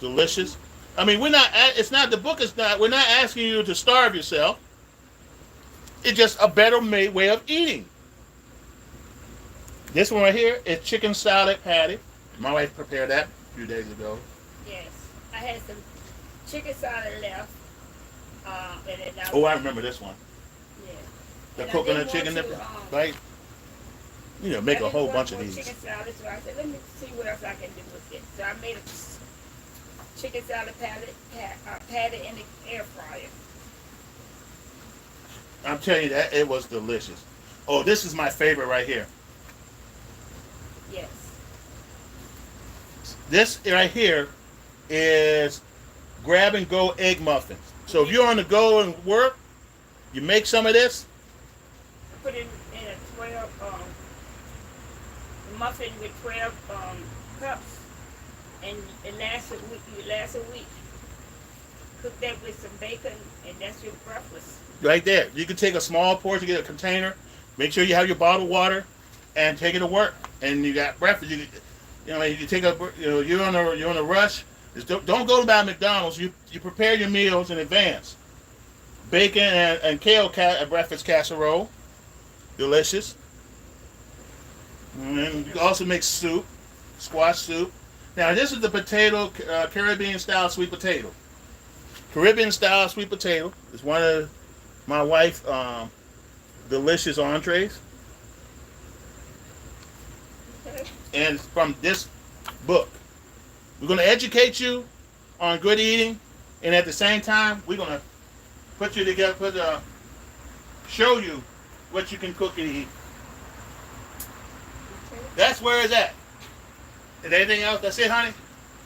Delicious. I mean, we're not asking you to starve yourself. It's just a better made way of eating. This one right here is chicken salad patty. My wife prepared that a few days ago. Yes. I had some chicken salad left. I remember this one. Yeah. The coconut chicken, right? You know, make a whole bunch of these. Chicken salad, so I said, let me see what else I can do with it. So I made a chicken salad patty in the air fryer. I'm telling you that it was delicious. Oh, this is my favorite right here. Yes. This right here is grab and go egg muffins. So if you're on the go and work, you make some of this. Put it in a 12 muffin with 12 cups, and it lasts a week. It lasts a week. Cook that with some bacon, and that's your breakfast. Right there. You can take a small portion, get a container, make sure you have your bottled water, and take it to work. And you got breakfast. You take a, you're on a rush. Just don't go to buy McDonald's. You prepare your meals in advance. Bacon and kale breakfast casserole, delicious. And you can also make soup, squash soup. Now this is the potato, Caribbean style sweet potato. Caribbean style sweet potato is one of my wife's delicious entrees. Okay. And it's from this book. We're going to educate you on good eating, and at the same time, we're going to put you together, show you what you can cook and eat. Okay. That's where it's at. Is there anything else? That's it, honey?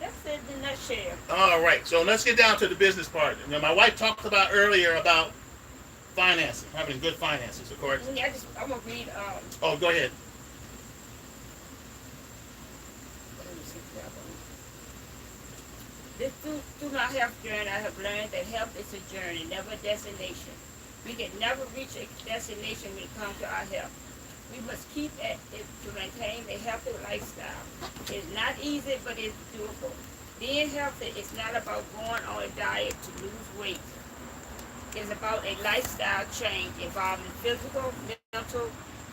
That's it in a nutshell. All right, so let's get down to the business part. Now, my wife talked about earlier about finances, having good finances, of course. I'm gonna read. Oh, go ahead. Through my health journey, I have learned that health is a journey, never a destination. We can never reach a destination when it comes to our health. We must keep at it to maintain a healthy lifestyle. It's not easy, but it's doable. Being healthy is not about going on a diet to lose weight. It's about a lifestyle change involving physical, mental,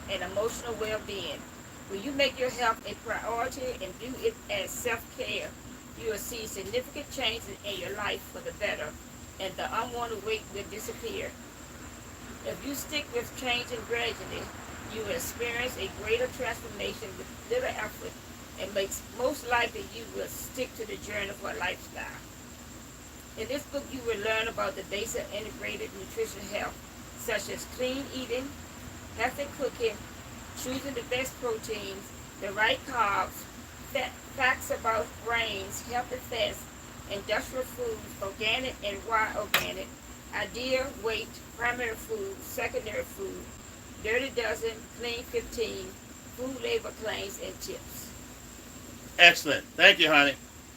and emotional well-being. When you make your health a priority and do it as self-care, you will see significant changes in your life for the better, and the unwanted weight will disappear. If you stick with changing gradually, you will experience a greater transformation with little effort, and most likely you will stick to the journey for a lifestyle. In this book, you will learn about the basic integrated nutrition health, such as clean eating, healthy cooking, choosing the best proteins, the right carbs, facts about grains, healthy fats, industrial foods, organic and wild organic, ideal weight, primary food, secondary food, dirty dozen, clean 15, food label claims, and tips. Excellent. Thank you, honey.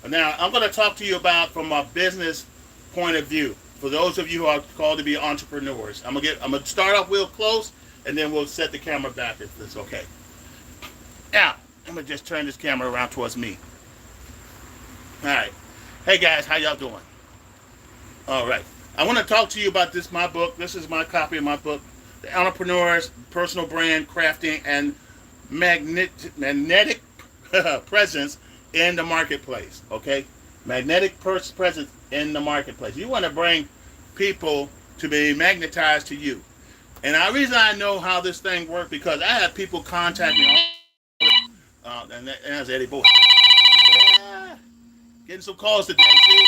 Now, I'm going to talk to you about from a business point of view. For those of you who are called to be entrepreneurs, I'm gonna start off real close, and then we'll set the camera back if it's okay. Now, I'm gonna just turn this camera around towards me. All right. Hey guys, how y'all doing? All right. I want to talk to you about my book. This is my copy of my book, The Entrepreneur's Personal Brand Crafting and Magnetic Presence in the Marketplace. Okay? Magnetic presence in the marketplace. You want to bring people to be magnetized to you. And the reason I know how this thing works, because I have people contact me. And that's Eddie Boy. Yeah. Getting some calls today, see?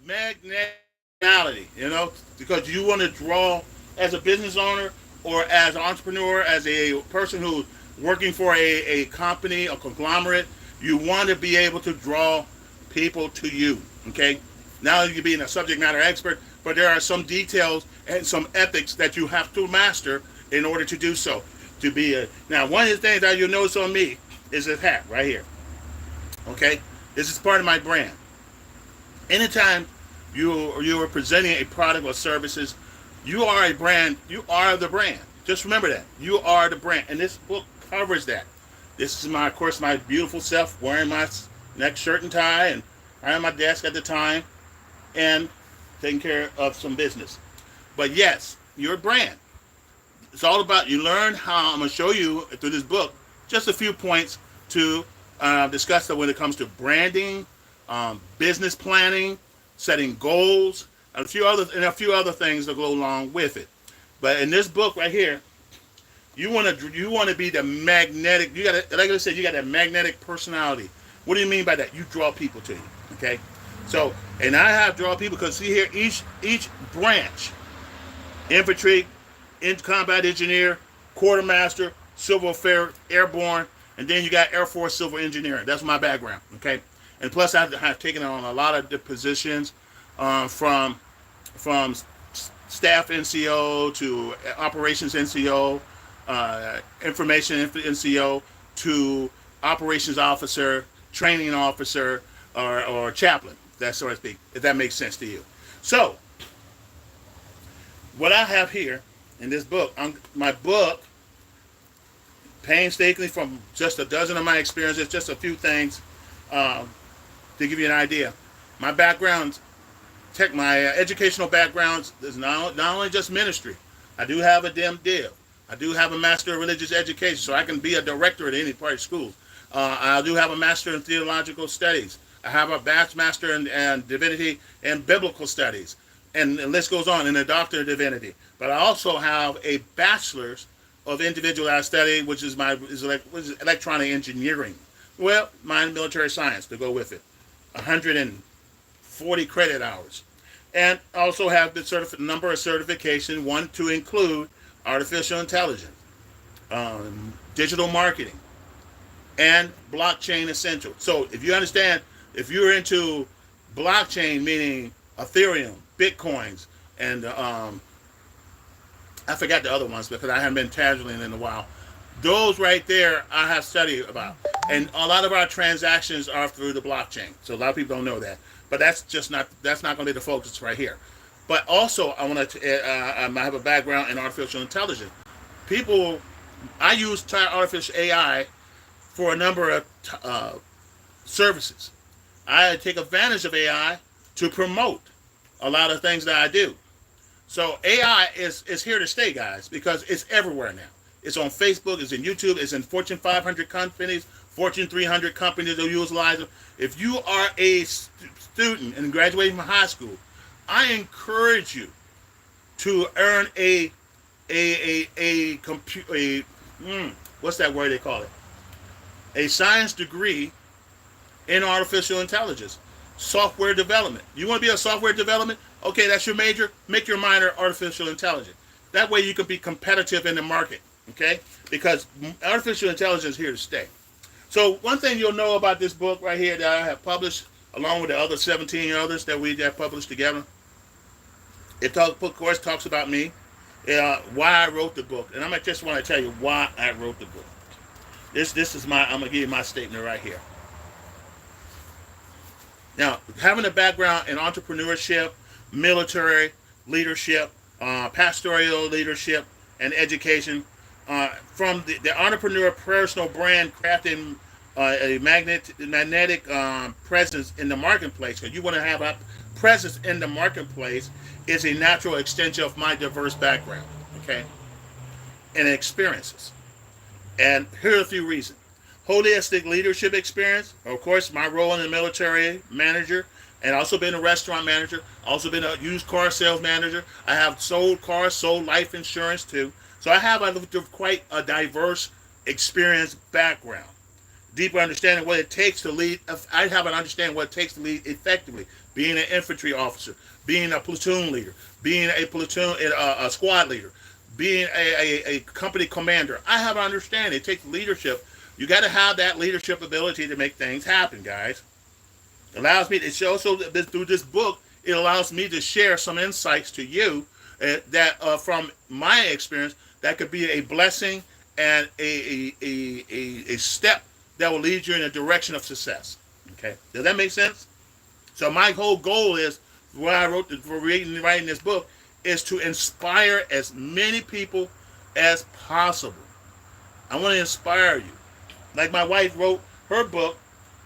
Magneticality, because you want to draw as a business owner or as an entrepreneur, as a person who's working for a company, a conglomerate, you want to be able to draw people to you, okay? Now you're being a subject matter expert, but there are some details and some ethics that you have to master in order to do so. Now, one of the things that you'll notice on me is this hat right here, okay? This is part of my brand. Anytime you are presenting a product or services, you are a brand. You are the brand. Just remember that. You are the brand. And this book covers that. This is, of course, my beautiful self wearing my neck shirt and tie, and I'm at my desk at the time and taking care of some business. But yes, you're a brand. It's all about, you learn how, I'm going to show you through this book, just a few points to discuss that when it comes to branding, business planning, setting goals, and a few other things that go along with it. But in this book right here, you want to be the magnetic. You got, like I said, you got that magnetic personality. What do you mean by that? You draw people to you. Okay. So, and I have draw people because see here, each branch, infantry, combat engineer, quartermaster, civil affair, airborne. And then you got Air Force Civil Engineering. That's my background, okay? And plus, I have taken on a lot of the positions from staff NCO to operations NCO, information NCO to operations officer, training officer, or chaplain, that sort of speak, if that makes sense to you. So, what I have here in this book, my book, painstakingly from just a dozen of my experiences, just a few things to give you an idea. My background, my educational background is not only just ministry. I do have a DIv. I do have a Master of Religious Education, so I can be a director at any part of schools. I do have a Master in Theological Studies. I have a Master in Divinity and Biblical Studies. And the list goes on, and a Doctor of Divinity. But I also have a Bachelor's of Individualized Study, which is electronic engineering. Well, mine military science to go with it. 140 credit hours. And also have the number of certifications, one to include artificial intelligence, digital marketing, and blockchain essential. So if you understand, if you're into blockchain, meaning Ethereum, Bitcoins, and I forgot the other ones because I haven't been tabulating in a while. Those right there I have studied about. And a lot of our transactions are through the blockchain. So a lot of people don't know that. But that's not going to be the focus right here. But also I want to I have a background in artificial intelligence. I use artificial AI for a number of services. I take advantage of AI to promote a lot of things that I do. So AI is here to stay, guys, because it's everywhere now. It's on Facebook, it's in YouTube, it's in Fortune 500 companies, Fortune 300 companies that utilize it. If you are a student and graduating from high school, I encourage you to earn what's that word they call it? A science degree in artificial intelligence, software development. You want to be a software development? Okay, that's your major. Make your minor artificial intelligence. That way you can be competitive in the market, okay? Because artificial intelligence is here to stay. So one thing you'll know about this book right here that I have published, along with the other 17 others that we have published together, of course, talks about me, why I wrote the book. And I just want to tell you why I wrote the book. This is I'm going to give you my statement right here. Now, having a background in entrepreneurship, military leadership, pastoral leadership, and education, from the entrepreneur personal brand crafting a magnetic presence in the marketplace, because you want to have a presence in the marketplace, is a natural extension of my diverse background, okay, and experiences. And here are a few reasons. Holistic leadership experience, of course, my role in the military manager, and also been a restaurant manager, also been a used car sales manager. I have sold cars, sold life insurance too. So I have quite a diverse experience background. Deeper understanding what it takes to lead. I have an understanding what it takes to lead effectively. Being an infantry officer, being a platoon leader, being a squad leader, being a company commander. I have an understanding. It takes leadership. You got to have that leadership ability to make things happen, guys. It allows me to also through this book, it allows me to share some insights to you that from my experience that could be a blessing and a step that will lead you in a direction of success. Okay, does that make sense? So my whole goal is, what I wrote for writing this book, is to inspire as many people as possible. I want to inspire you. Like my wife wrote her book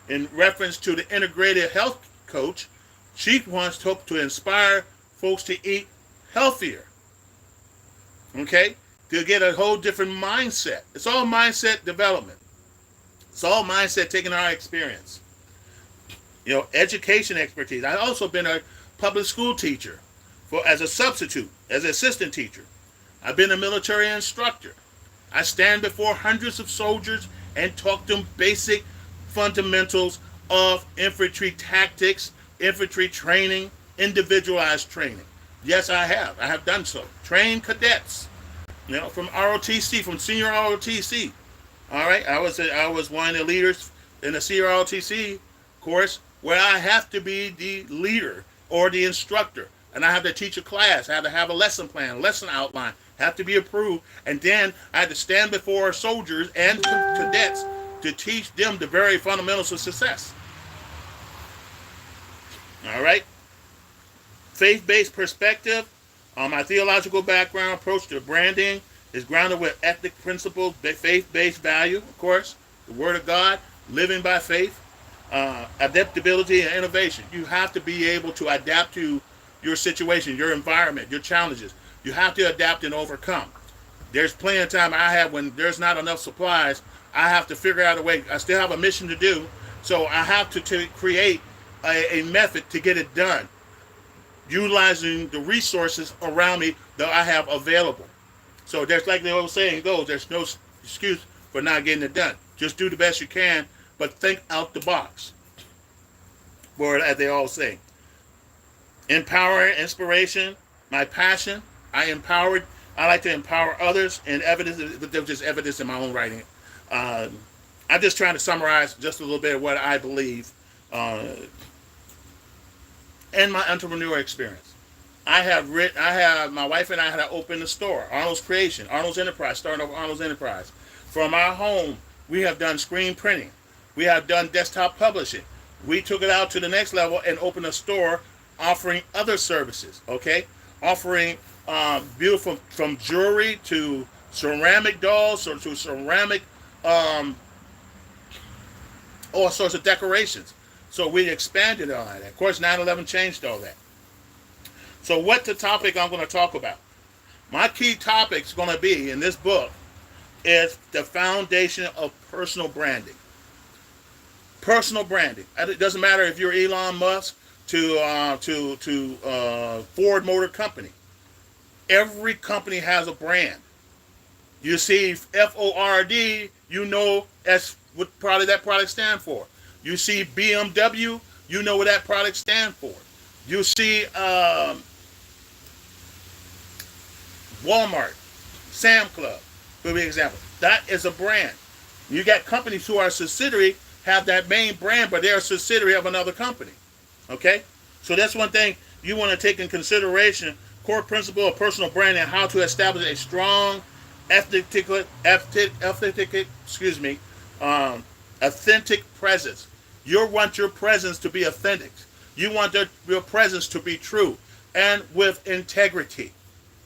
in reference to the integrative health coach. She wants to inspire folks to eat healthier. Okay? To get a whole different mindset. It's all mindset development. It's all mindset taking our experience. You know, education expertise. I've also been a public school teacher as a substitute, as an assistant teacher. I've been a military instructor. I stand before hundreds of soldiers and talk them basic fundamentals of infantry tactics, infantry training, individualized training. Yes, I have. I have done so. Trained cadets, from ROTC, from senior ROTC. All right, I was one of the leaders in the CRLTC course where I have to be the leader or the instructor, and I have to teach a class. I have to have a lesson plan, lesson outline, have to be approved, and then I had to stand before soldiers and cadets to teach them the very fundamentals of success. All right, faith-based perspective. My theological background approach to branding is grounded with ethic principles, faith-based value, of course, the Word of God, living by faith, adaptability and innovation. You have to be able to adapt to your situation, your environment, your challenges. You have to adapt and overcome. There's plenty of time I have when there's not enough supplies. I have to figure out a way. I still have a mission to do, so I have to create a method to get it done, utilizing the resources around me that I have available. So there's, like the old saying goes, there's no excuse for not getting it done. Just do the best you can, but think out the box. Or as they all say. Empower, inspiration, my passion. I like to empower others, and evidence, but there's just evidence in my own writing. I'm just trying to summarize just a little bit of what I believe in my entrepreneurial experience. My wife and I had to open the store, Arnold's Creation, Arnold's Enterprise, starting over Arnold's Enterprise. From our home, we have done screen printing. We have done desktop publishing. We took it out to the next level and opened a store offering other services, okay? Offering beautiful, from jewelry to ceramic dolls or to ceramic, all sorts of decorations. So we expanded on that. Of course, 9/11 changed all that. So what's the topic I'm going to talk about? My key topic is going to be in this book is the foundation of personal branding. Personal branding. It doesn't matter if you're Elon Musk to Ford Motor Company. Every company has a brand. You see Ford, you know that's what product that product stands for. You see BMW, you know what that product stands for. You see Walmart, Sam Club, for an example. That is a brand. You got companies who are subsidiary, have that main brand, but they're a subsidiary of another company. Okay? So that's one thing you want to take in consideration. Core principle of personal branding, how to establish a strong, authentic presence. You want your presence to be authentic. You want your presence to be true and with integrity.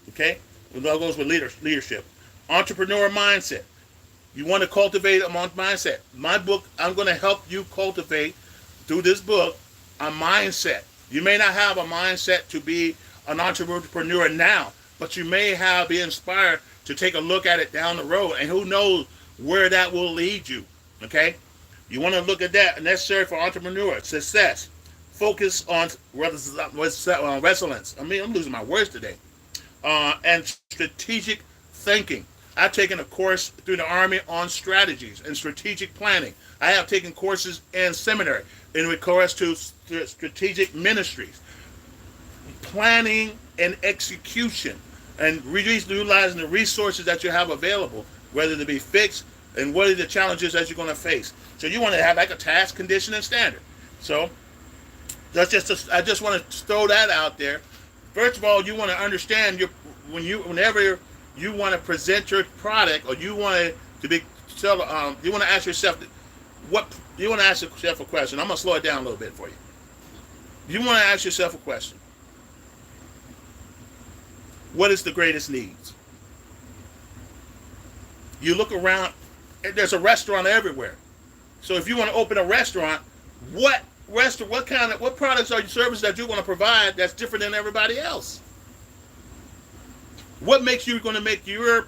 Okay? That goes with leadership. Entrepreneur mindset. You want to cultivate a mindset. My book, I'm going to help you cultivate, through this book, a mindset. You may not have a mindset to be an entrepreneur now, but you may be inspired to take a look at it down the road, and who knows where that will lead you. Okay? You want to look at that. Necessary for entrepreneur success. Focus on resilience. I'm losing my words today. And strategic thinking. I've taken a course through the Army on strategies and strategic planning. I have taken courses in seminary in regards to strategic ministries, planning and execution, and utilizing the resources that you have available, whether they be fixed and what are the challenges that you're going to face. So you want to have like a task, condition, and standard. So I just want to throw that out there. First of all, you want to understand whenever you want to present your product, or you want to be you want to ask yourself a question. I'm going to slow it down a little bit for you. You want to ask yourself a question. What is the greatest needs? You look around, there's a restaurant everywhere. So if you want to open a restaurant, what products or services that you want to provide that's different than everybody else? What makes you going to make your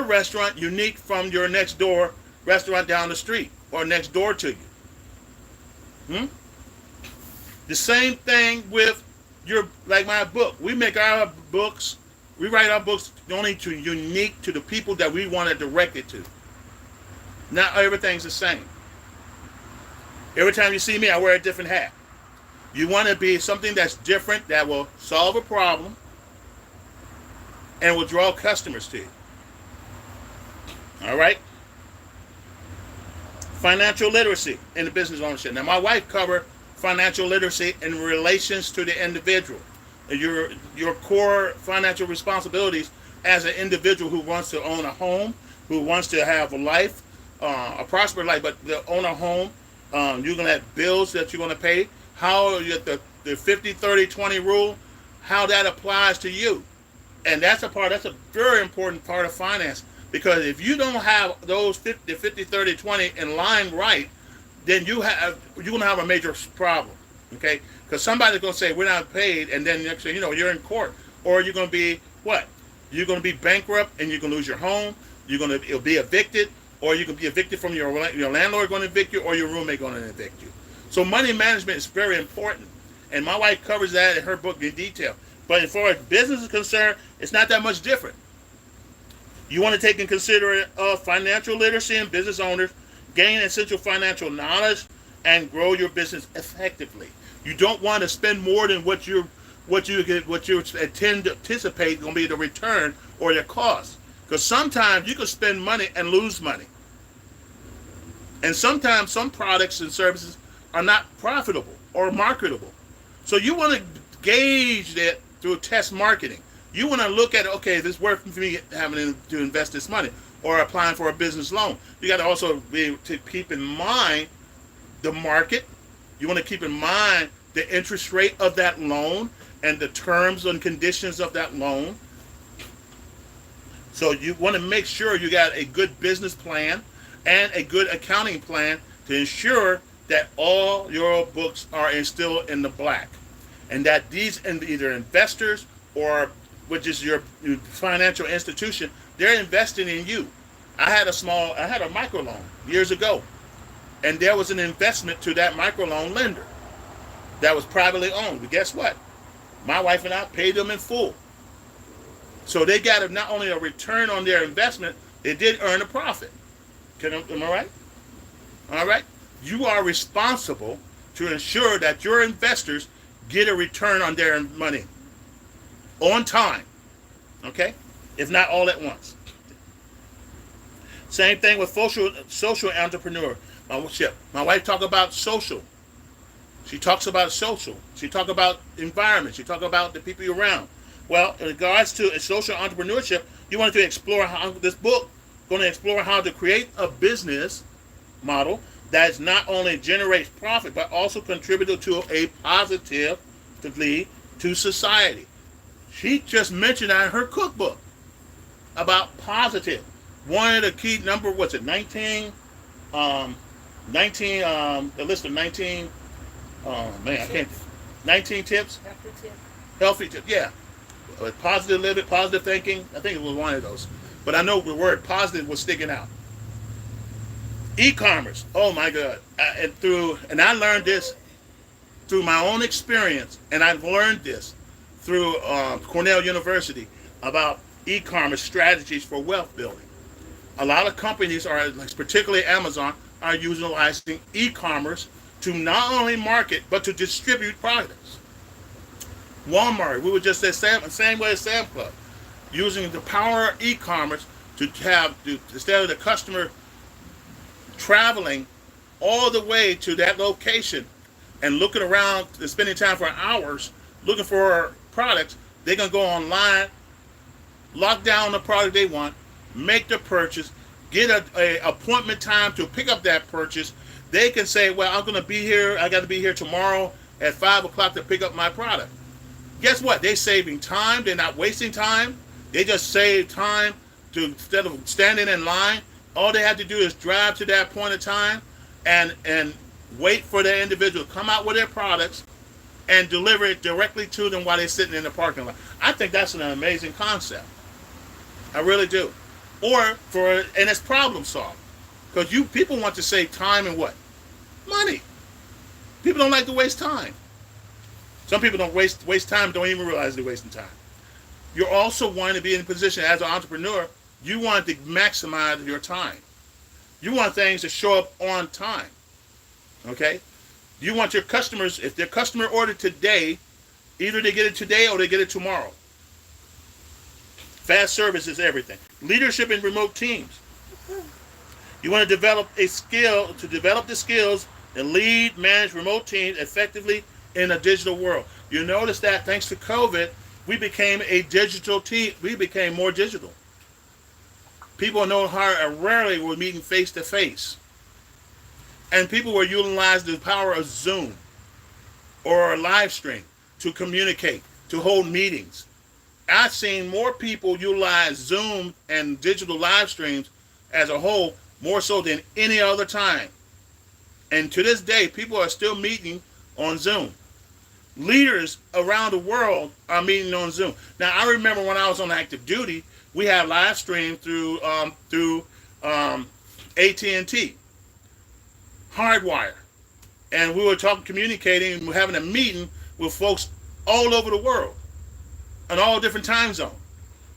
restaurant unique from your next door restaurant down the street or next door to you? The same thing with like my book. We write our books only unique to the people that we want to direct it to. Not everything's the same. Every time you see me, I wear a different hat. You want to be something that's different, that will solve a problem and will draw customers to you. All right? Financial literacy in the business ownership. Now, my wife covered financial literacy in relations to the individual. Your core financial responsibilities as an individual who wants to own a home, who wants to have a life, a prosperous life, but to own a home, you're going to have bills that you're going to pay. How the 50-30-20 rule, how that applies to you. And that's a very important part of finance. Because if you don't have those 50-30-20 in line right, then you're going to have a major problem. Okay? Because somebody's going to say, we're not paid, and then next thing you know, you're in court. Or you're going to be, what? You're going to be bankrupt, and you're going to lose your home. You'll be evicted, or you can be evicted from your landlord going to evict you, or your roommate going to evict you. So money management is very important. And my wife covers that in her book in detail. But as far as business is concerned, it's not that much different. You want to take in consideration financial literacy and business owners, gain essential financial knowledge, and grow your business effectively. You don't want to spend more than what you intend to anticipate going to be the return or the cost. Because sometimes you can spend money and lose money. And sometimes some products and services are not profitable or marketable. So you want to gauge that through test marketing. You want to look at, okay, is this worth for me having to invest this money or applying for a business loan? You got to also be able to keep in mind the market. You want to keep in mind the interest rate of that loan and the terms and conditions of that loan. So you want to make sure you got a good business plan and a good accounting plan to ensure that all your books are still in the black. And that these either investors or which is your financial institution, they're investing in you. I had a microloan years ago, and there was an investment to that microloan lender that was privately owned. But guess what? My wife and I paid them in full. So they got not only a return on their investment, they did earn a profit. Am I right? All right? You are responsible to ensure that your investors get a return on their money on time, okay? If not all at once. Same thing with social entrepreneur. My wife talks about social. She talks about social. She talks about environment. She talks about the people you're around. Well, in regards to social entrepreneurship, you wanted to explore how this book going to explore how to create a business model that not only generates profit but also contributes to a positively to society. She just mentioned that in her cookbook about positive. One of the key number, what's it, 19, the list of 19, oh man, I can't, 19 tips? Healthy tips, yeah. Positive living, positive thinking, I think it was one of those. But I know the word positive was sticking out. E-commerce, oh my God. And I learned this through my own experience, and I've learned this through Cornell University about e-commerce strategies for wealth building. A lot of companies are, particularly Amazon, are utilizing e-commerce to not only market but to distribute products. Walmart, we were just the same way as Sam Club, using the power of e-commerce to have, instead of the customer traveling all the way to that location and looking around and spending time for hours looking for products, they're going to go online, lock down the product they want, make the purchase, get a appointment time to pick up that purchase. They can say, well, I'm going to be here, I got to be here tomorrow at 5 o'clock to pick up my product. Guess what? They're saving time. They're not wasting time. They just save time instead of standing in line. All they have to do is drive to that point of time and wait for the individual to come out with their products and deliver it directly to them while they're sitting in the parking lot. I think that's an amazing concept. I really do. And it's problem solved. Because people want to save time and what? Money. People don't like to waste time. Some people don't waste time, don't even realize they're wasting time. You're also wanting to be in a position as an entrepreneur, you want to maximize your time. You want things to show up on time. Okay? You want your customers, if their customer ordered today, either they get it today or they get it tomorrow. Fast service is everything. Leadership in remote teams. You want to develop the skills and lead, manage remote teams effectively in a digital world. You notice that thanks to COVID, we became a digital team. We became more digital. People rarely were meeting face to face. And people were utilizing the power of Zoom or a live stream to communicate, to hold meetings. I've seen more people utilize Zoom and digital live streams as a whole more so than any other time. And to this day, people are still meeting on Zoom. Leaders around the world are meeting on Zoom. Now, I remember when I was on active duty, we had live stream through AT&T, Hardwire, and we were communicating, and having a meeting with folks all over the world, in all different time zones.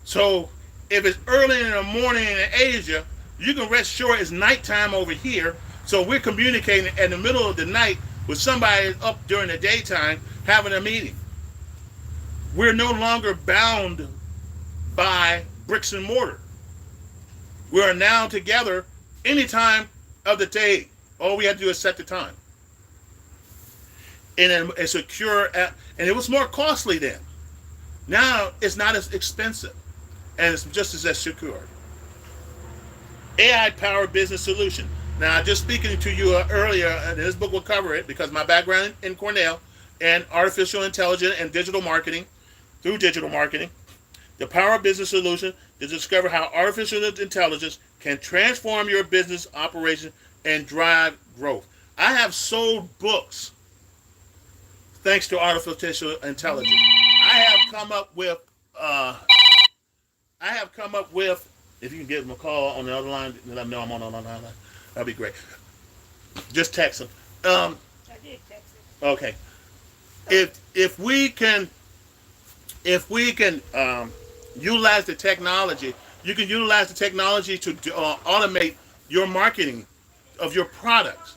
So, if it's early in the morning in Asia, you can rest assured it's nighttime over here. So we're communicating in the middle of the night with somebody up during the daytime having a meeting. We're no longer bound by bricks and mortar. We are now together any time of the day. All we have to do is set the time. And it's secure, and it was more costly then. Now it's not as expensive, and it's just as secure. AI-powered business solution. Now, just speaking to you earlier, and this book will cover it because my background in Cornell and artificial intelligence and digital marketing, through digital marketing, the power of business solution to discover how artificial intelligence can transform your business operation and drive growth. I have sold books thanks to artificial intelligence. I have come up with, if you can give them a call on the other line, let them know I'm on the other line. That'd be great. Just text them. I did text it. Okay. If we can utilize the technology, you can utilize the technology to automate your marketing of your products.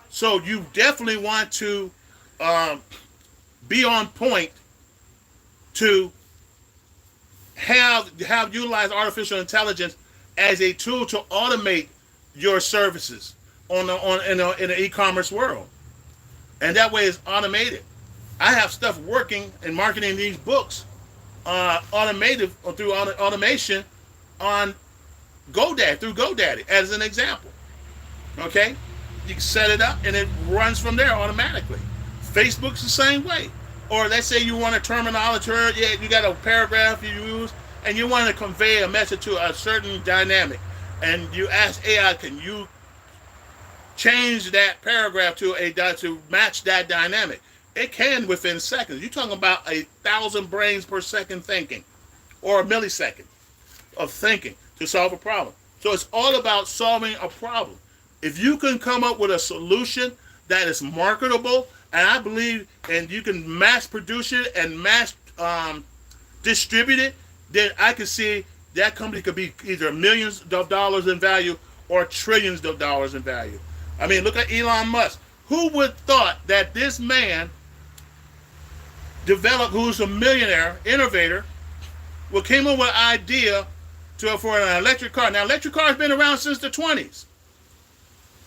So you definitely want to be on point to have utilized artificial intelligence as a tool to automate your services in an e-commerce world, and that way it's automated. I have stuff working and marketing these books, automated or through automation on GoDaddy as an example. Okay, you can set it up and it runs from there automatically. Facebook's the same way. Or let's say you want a terminology, you got a paragraph you use, and you want to convey a message to a certain dynamic, and you ask AI, can you change that paragraph to match that dynamic? It can within seconds. You're talking about 1,000 brains per second thinking, or a millisecond of thinking to solve a problem. So it's all about solving a problem. If you can come up with a solution that is marketable, and I believe, and you can mass produce it and mass distribute it, then I can see that company could be either millions of dollars in value or trillions of dollars in value. I mean, look at Elon Musk. Who would thought that this man who's a millionaire, innovator, came up with an idea for an electric car. Now, electric cars been around since the 20s.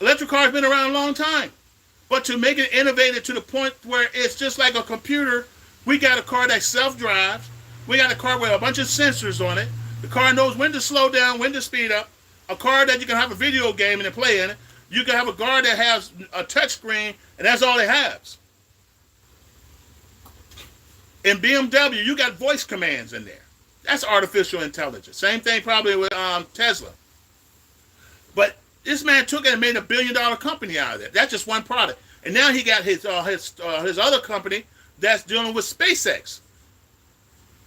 Electric cars been around a long time. But to make it innovative to the point where it's just like a computer, we got a car that self-drives. We got a car with a bunch of sensors on it. The car knows when to slow down, when to speed up. A car that you can have a video game and play in it. You can have a car that has a touch screen, and that's all it has. In BMW, you got voice commands in there. That's artificial intelligence. Same thing probably with Tesla. But this man took it and made $1 billion company out of it. That's just one product. And now he got his other company that's dealing with SpaceX,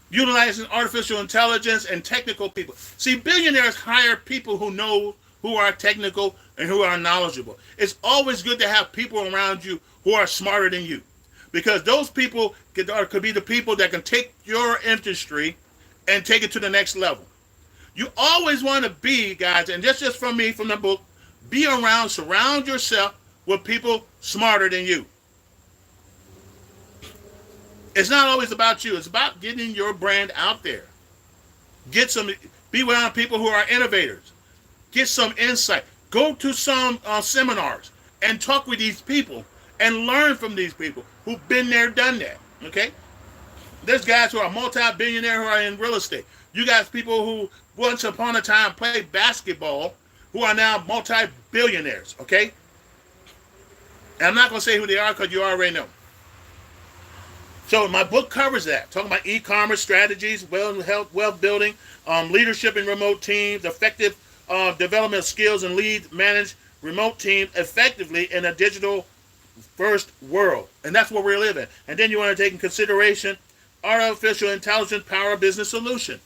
utilizing artificial intelligence and technical people. See, billionaires hire people who are technical and who are knowledgeable. It's always good to have people around you who are smarter than you, because those people could be the people that can take your industry and take it to the next level. You always want to be, guys, and that's just from me, from the book, surround yourself with people smarter than you. It's not always about you. It's about getting your brand out there. Be around people who are innovators. Get some insight. Go to some seminars and talk with these people and learn from these people who've been there, done that. Okay? There's guys who are multi-billionaire who are in real estate. You guys, people who once upon a time played basketball, who are now multi-billionaires. Okay? And I'm not going to say who they are because you already know. So my book covers that, talking about e-commerce strategies, wealth building, leadership in remote teams, effective development of skills, and lead manage remote teams effectively in a digital first world. And that's what we're living. And then you want to take in consideration artificial intelligence power business solution.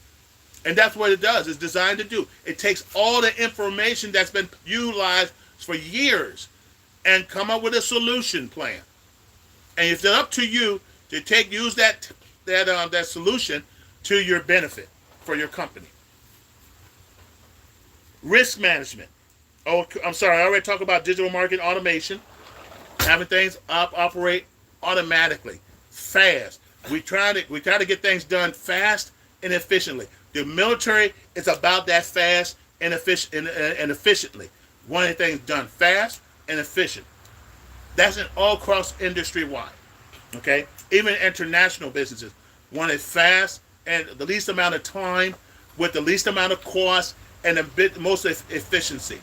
And that's what it does. It's designed to do. It takes all the information that's been utilized for years and come up with a solution plan. And it's up to you to use that solution to your benefit for your company. Risk management. Oh, I'm sorry. I already talked about digital marketing automation, having things operate automatically, fast. We try to get things done fast and efficiently. The military is about that fast and efficiently. Wanting things done fast and efficient. That's in all cross industry wide. Okay, even international businesses want it fast and the least amount of time with the least amount of cost and the most efficiency.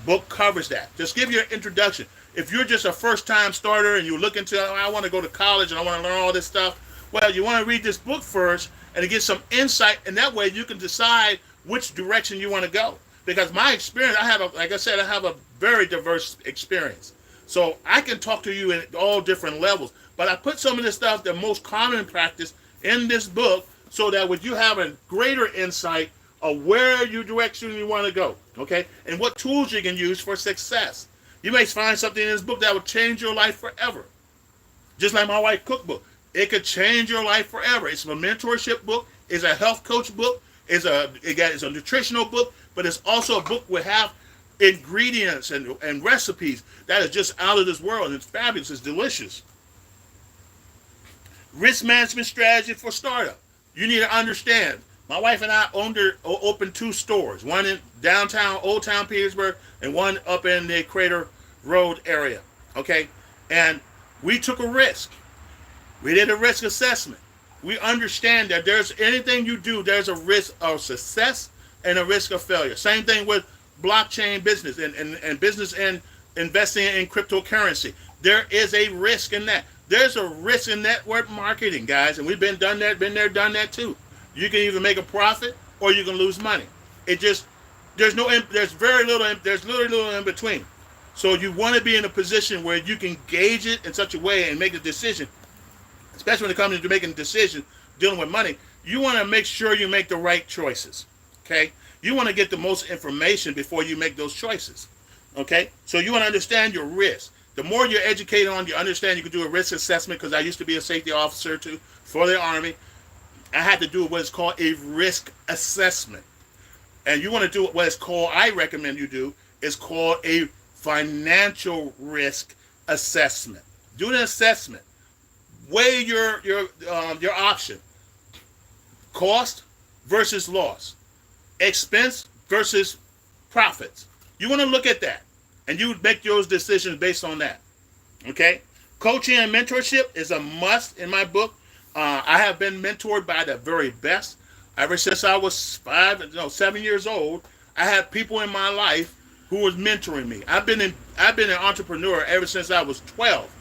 Book covers that. Just give you an introduction. If you're just a first-time starter and you look into, I want to go to college and I want to learn all this stuff, well, you want to read this book first and to get some insight, and that way you can decide which direction you want to go. Because my experience, like I said, I have a very diverse experience. So I can talk to you at all different levels. But I put some of the stuff, the most common practice, in this book so that would you have a greater insight of where your direction you want to go, okay? And what tools you can use for success. You may find something in this book that will change your life forever. Just like my wife's cookbook. It could change your life forever. It's a mentorship book. It's a health coach book. It's a nutritional book. But it's also a book with have ingredients and recipes that is just out of this world. And it's fabulous. It's delicious. Risk management strategy for startup. You need to understand. My wife and I opened 2 stores. One in downtown, Old Town Petersburg, and one up in the Crater Road area. Okay? And we took a risk. We did a risk assessment. We understand that there's anything you do, there's a risk of success and a risk of failure. Same thing with blockchain business and business and investing in cryptocurrency. There is a risk in that. There's a risk in network marketing, guys, and we've been there, done that too. You can either make a profit or you can lose money. There's very little in between. So you want to be in a position where you can gauge it in such a way and make a decision, especially when it comes to making a decision dealing with money. You want to make sure you make the right choices. Okay? You want to get the most information before you make those choices. Okay? So you want to understand your risk. The more you're educated on, you understand you can do a risk assessment, because I used to be a safety officer too for the Army. I had to do what is called a risk assessment. And you want to do what is called, I recommend you do, is called a financial risk assessment. Do an assessment. Weigh your option. Cost versus loss. Expense versus profits. You want to look at that. And you make those decisions based on that. Okay? Coaching and mentorship is a must in my book. I have been mentored by the very best. Ever since I was 7 years old, I had people in my life who was mentoring me. I've been an entrepreneur ever since I was 12.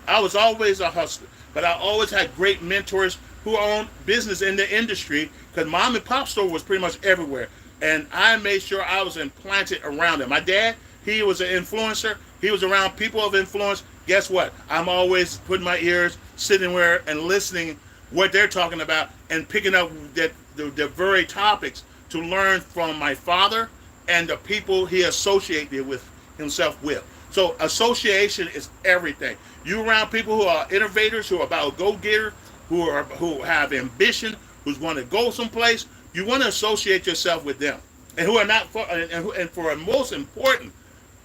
I was always a hustler, but I always had great mentors who owned business in the industry, because mom and pop store was pretty much everywhere. And I made sure I was implanted around them. My dad, he was an influencer. He was around people of influence. Guess what? I'm always putting my ears, sitting there and listening what they're talking about and picking up the very topics to learn from my father and the people he associated with himself with. So association is everything. You around people who are innovators, who are about go-getter, who have ambition, who want to go someplace. You want to associate yourself with them, and who are not and for most important,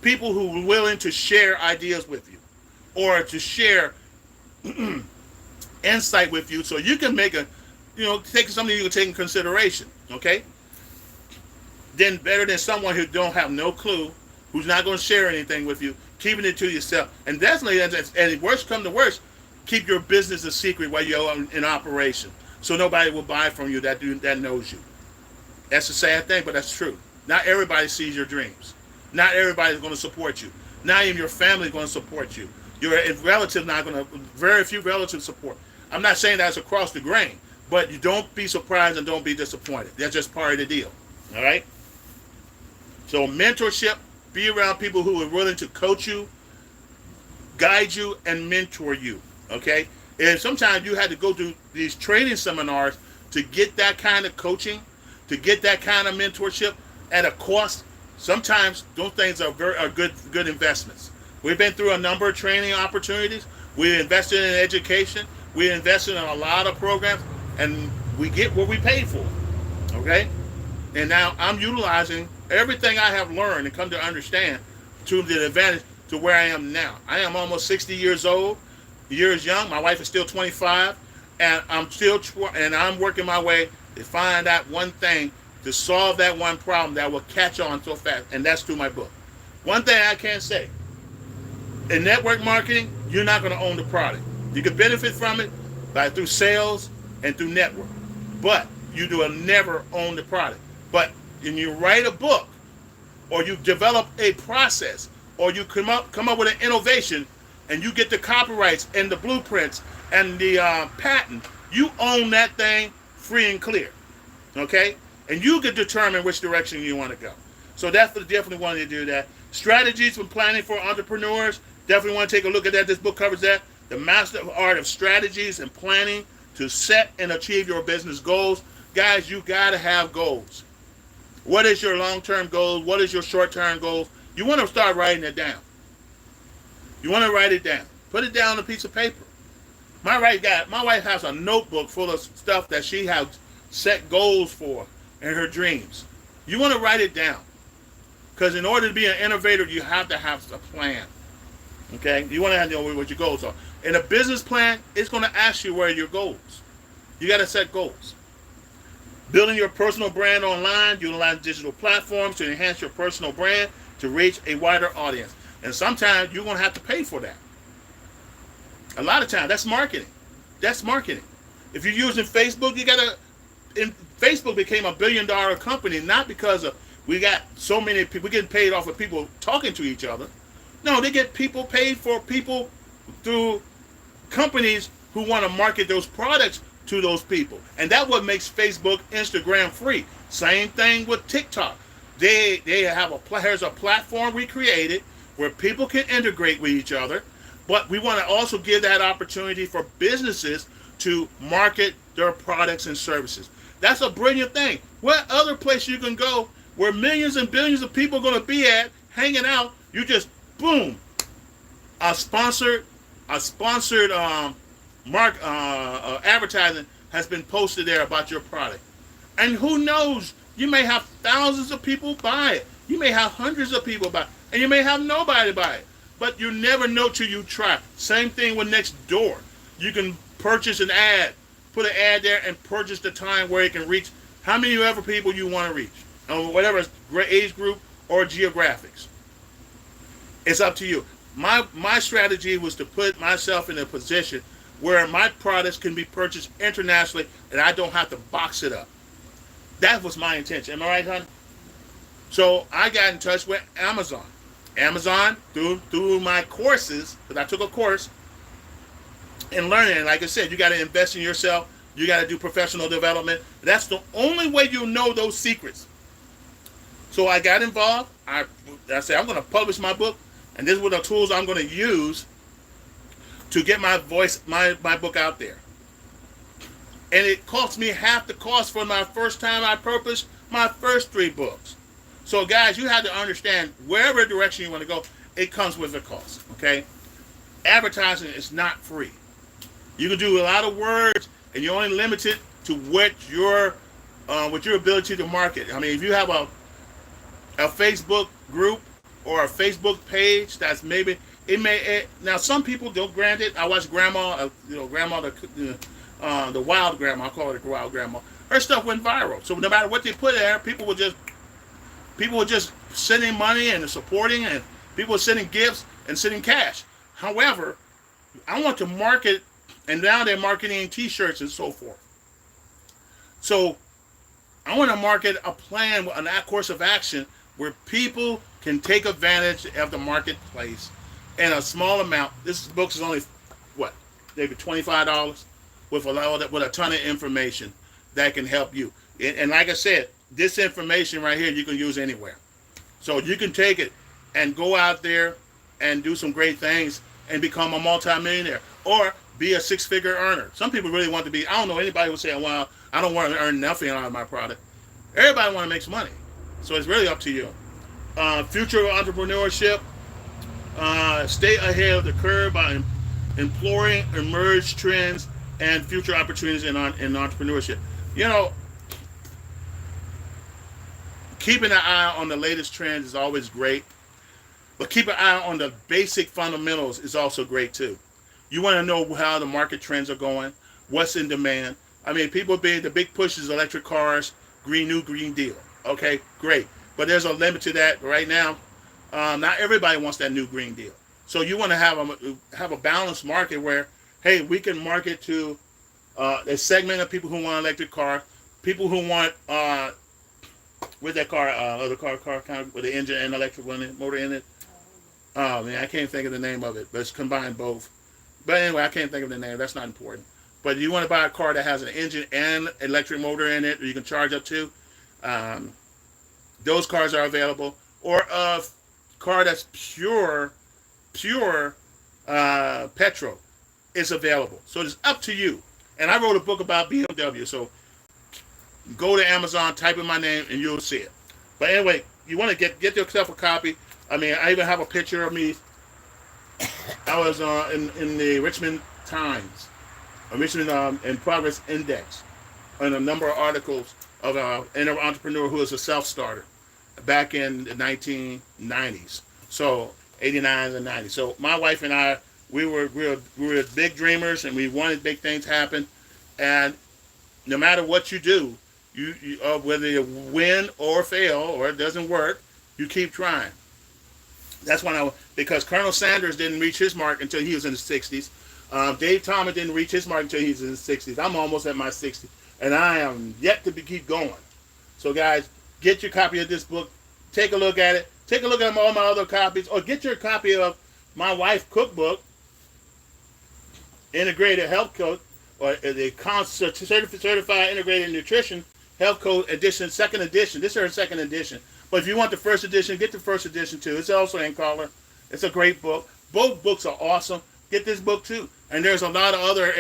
people who are willing to share ideas with you, or to share insight with you, so you can make take something you can take in consideration. Okay. Then better than someone who don't have no clue who's not going to share anything with you, keeping it to yourself. And definitely, and worst come to worst, keep your business a secret while you're in operation, so nobody will buy from you that knows you. That's a sad thing, but that's true. Not everybody sees your dreams. Not everybody's going to support you. Not even your family is going to support you. Your relatives not going to. Very few relatives support. I'm not saying that's across the grain, but you don't be surprised and don't be disappointed. That's just part of the deal. All right. So mentorship. Be around people who are willing to coach you, guide you, and mentor you. Okay. And sometimes you had to go through these training seminars to get that kind of coaching, to get that kind of mentorship at a cost. Sometimes those things are good investments. We've been through a number of training opportunities. We invested in education. We invested in a lot of programs, and we get what we paid for. Okay? And now I'm utilizing everything I have learned and come to understand to the advantage to where I am now. I am almost 60 years old, years young. My wife is still 25, and I'm working my way to find that one thing to solve that one problem that will catch on so fast, and that's through my book. One thing I can say, in network marketing, you're not going to own the product. You can benefit from it through sales and through network, but you will never own the product. But when you write a book, or you develop a process, or you come up with an innovation, and you get the copyrights and the blueprints and the patent, you own that thing free and clear. Okay? And you can determine which direction you want to go. So definitely want to do that. Strategies for planning for entrepreneurs. Definitely want to take a look at that. This book covers that. The Master Art of Strategies and Planning to Set and Achieve Your Business Goals. Guys, you got to have goals. What is your long-term goal? What is your short-term goals? You want to start writing it down. You want to write it down. Put it down on a piece of paper. My wife has a notebook full of stuff that she has set goals for and her dreams. You want to write it down. Because in order to be an innovator, you have to have a plan. Okay? You want to know what your goals are. In a business plan, it's going to ask you where are your goals. You got to set goals. Building your personal brand online, utilize digital platforms to enhance your personal brand to reach a wider audience. And sometimes you're going to have to pay for that. A lot of times, that's marketing. That's marketing. If you're using Facebook, you got to... Facebook became $1 billion company not because of we got so many people, we're getting paid off of people talking to each other. No, they get people paid for people through companies who want to market those products to those people. And that's what makes Facebook, Instagram free. Same thing with TikTok. They have here's a platform we created where people can integrate with each other, but we want to also give that opportunity for businesses to market their products and services. That's a brilliant thing. What other place you can go where millions and billions of people are going to be at, hanging out, you just, boom, a sponsored advertising has been posted there about your product. And who knows, you may have thousands of people buy it. You may have hundreds of people buy it. And you may have nobody buy it. But you never know till you try. Same thing with next door. You can purchase an ad, put an ad there and purchase the time where it can reach how many ever people you want to reach. Whatever age group or geographics. It's up to you. My strategy was to put myself in a position where my products can be purchased internationally and I don't have to box it up. That was my intention. Am I right, honey? So I got in touch with Amazon. Amazon, through my courses, because I took a course in learning. Like I said, you got to invest in yourself. You got to do professional development. That's the only way you know those secrets. So I got involved. I said, I'm going to publish my book, and this are the tools I'm going to use to get my voice, my book out there. And it cost me half the cost for my first time I published my first 3 books. So guys, you have to understand, wherever direction you want to go, it comes with a cost, okay? Advertising is not free. You can do a lot of words, and you're only limited to what your ability to market. I mean, if you have a Facebook group or a Facebook page, that's maybe now some people don't grant it. I watched Grandma, the wild grandma. I call her the wild grandma. Her stuff went viral. So no matter what they put there, people would just People were just sending money and supporting, and people were sending gifts and sending cash. However, I want to market, and now they're marketing T-shirts and so forth. So I want to market a plan, an course of action where people can take advantage of the marketplace in a small amount. This book is only what, maybe $25 with a ton of information that can help you. And like I said, this information right here you can use anywhere. So you can take it and go out there and do some great things and become a multimillionaire or be a six-figure earner. Some people really want to be. I don't know anybody who say, "Well, I don't want to earn nothing out of my product." Everybody want to make some money, so it's really up to you. Future entrepreneurship. Stay ahead of the curve by exploring emerged trends and future opportunities in entrepreneurship. You know, keeping an eye on the latest trends is always great, but keep an eye on the basic fundamentals is also great too. You want to know how the market trends are going, what's in demand. I mean, the big push is electric cars, New Green Deal. Okay, great. But there's a limit to that right now. Not everybody wants that new Green Deal. So you want to have a balanced market where, hey, we can market to a segment of people who want electric car, people who want with that car, kind of with the engine and electric motor in it. Oh man, I can't think of the name of it, but it's combined both. But anyway, I can't think of the name. That's not important. But you want to buy a car that has an engine and electric motor in it, or you can charge up to. Those cars are available. Or a car that's pure petrol is available. So it's up to you. And I wrote a book about BMW. So go to Amazon, type in my name, and you'll see it. But anyway, you want to get yourself a copy. I mean, I even have a picture of me. I was in the Richmond Times, Richmond in Progress Index, on a number of articles of an entrepreneur who was a self-starter back in the 1990s. So 89s and 90s. So my wife and I, we were big dreamers, and we wanted big things to happen. And no matter what you do, you whether you win or fail or it doesn't work, you keep trying. That's because Colonel Sanders didn't reach his mark until he was in his 60s. Dave Thomas didn't reach his mark until he was in his 60s. I'm almost at my 60s, and I am yet to keep going. So guys, get your copy of this book. Take a look at it. Take a look at all my other copies, or get your copy of my wife's cookbook, Integrative Health Code, or the Certified Integrated Nutrition Health Code Edition, second edition. This is her second edition. But if you want the first edition, get the first edition too. It's also in color. It's a great book. Both books are awesome. Get this book too. And there's a lot of other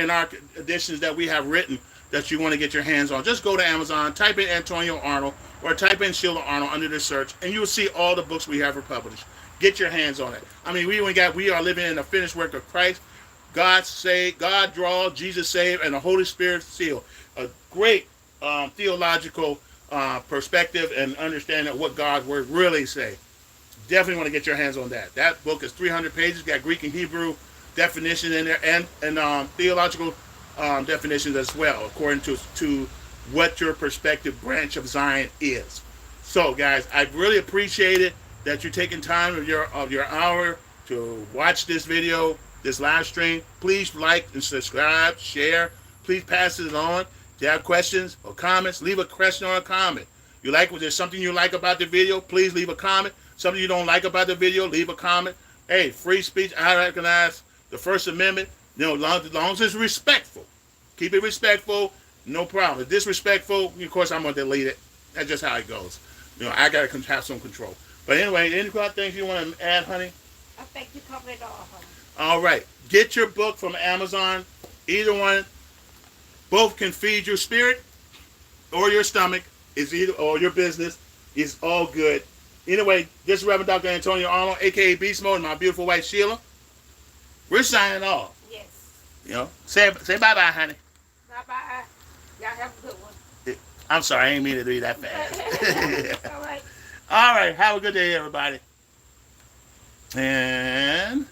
editions that we have written that you want to get your hands on. Just go to Amazon, type in Antonio Arnold, or type in Sheila Arnold under the search, and you will see all the books we have published. Get your hands on it. I mean, we are living in the finished work of Christ. God saved, God draw, Jesus saved, and the Holy Spirit seal. A great theological perspective and understanding of what God's word really say. Definitely want to get your hands on that. That book is 300 pages, got Greek and Hebrew definition in there, and theological definitions as well, according to what your perspective branch of Zion is. So guys, I really appreciate it that you're taking time of your hour to watch this video, this live stream. Please like and subscribe, share. Please pass it on. If you have questions or comments, leave a question or a comment. There's something you like about the video, please leave a comment. Something you don't like about the video, leave a comment. Hey, free speech, I recognize the First Amendment. As long as it's respectful. Keep it respectful, no problem. If disrespectful, of course I'm going to delete it. That's just how it goes. I got to have some control. But anyway, any things you want to add, honey? I think you covered it all, honey. All right. Get your book from Amazon. Either one. Both can feed your spirit or your stomach. Or your business. It's all good. Anyway, this is Reverend Dr. Antonio Arnold, a.k.a. Beast Mode, and my beautiful wife, Sheila. We're signing off. Yes. Say bye-bye, honey. Bye-bye. Y'all have a good one. I'm sorry, I didn't mean to do that fast. All right. All right, have a good day, everybody. And...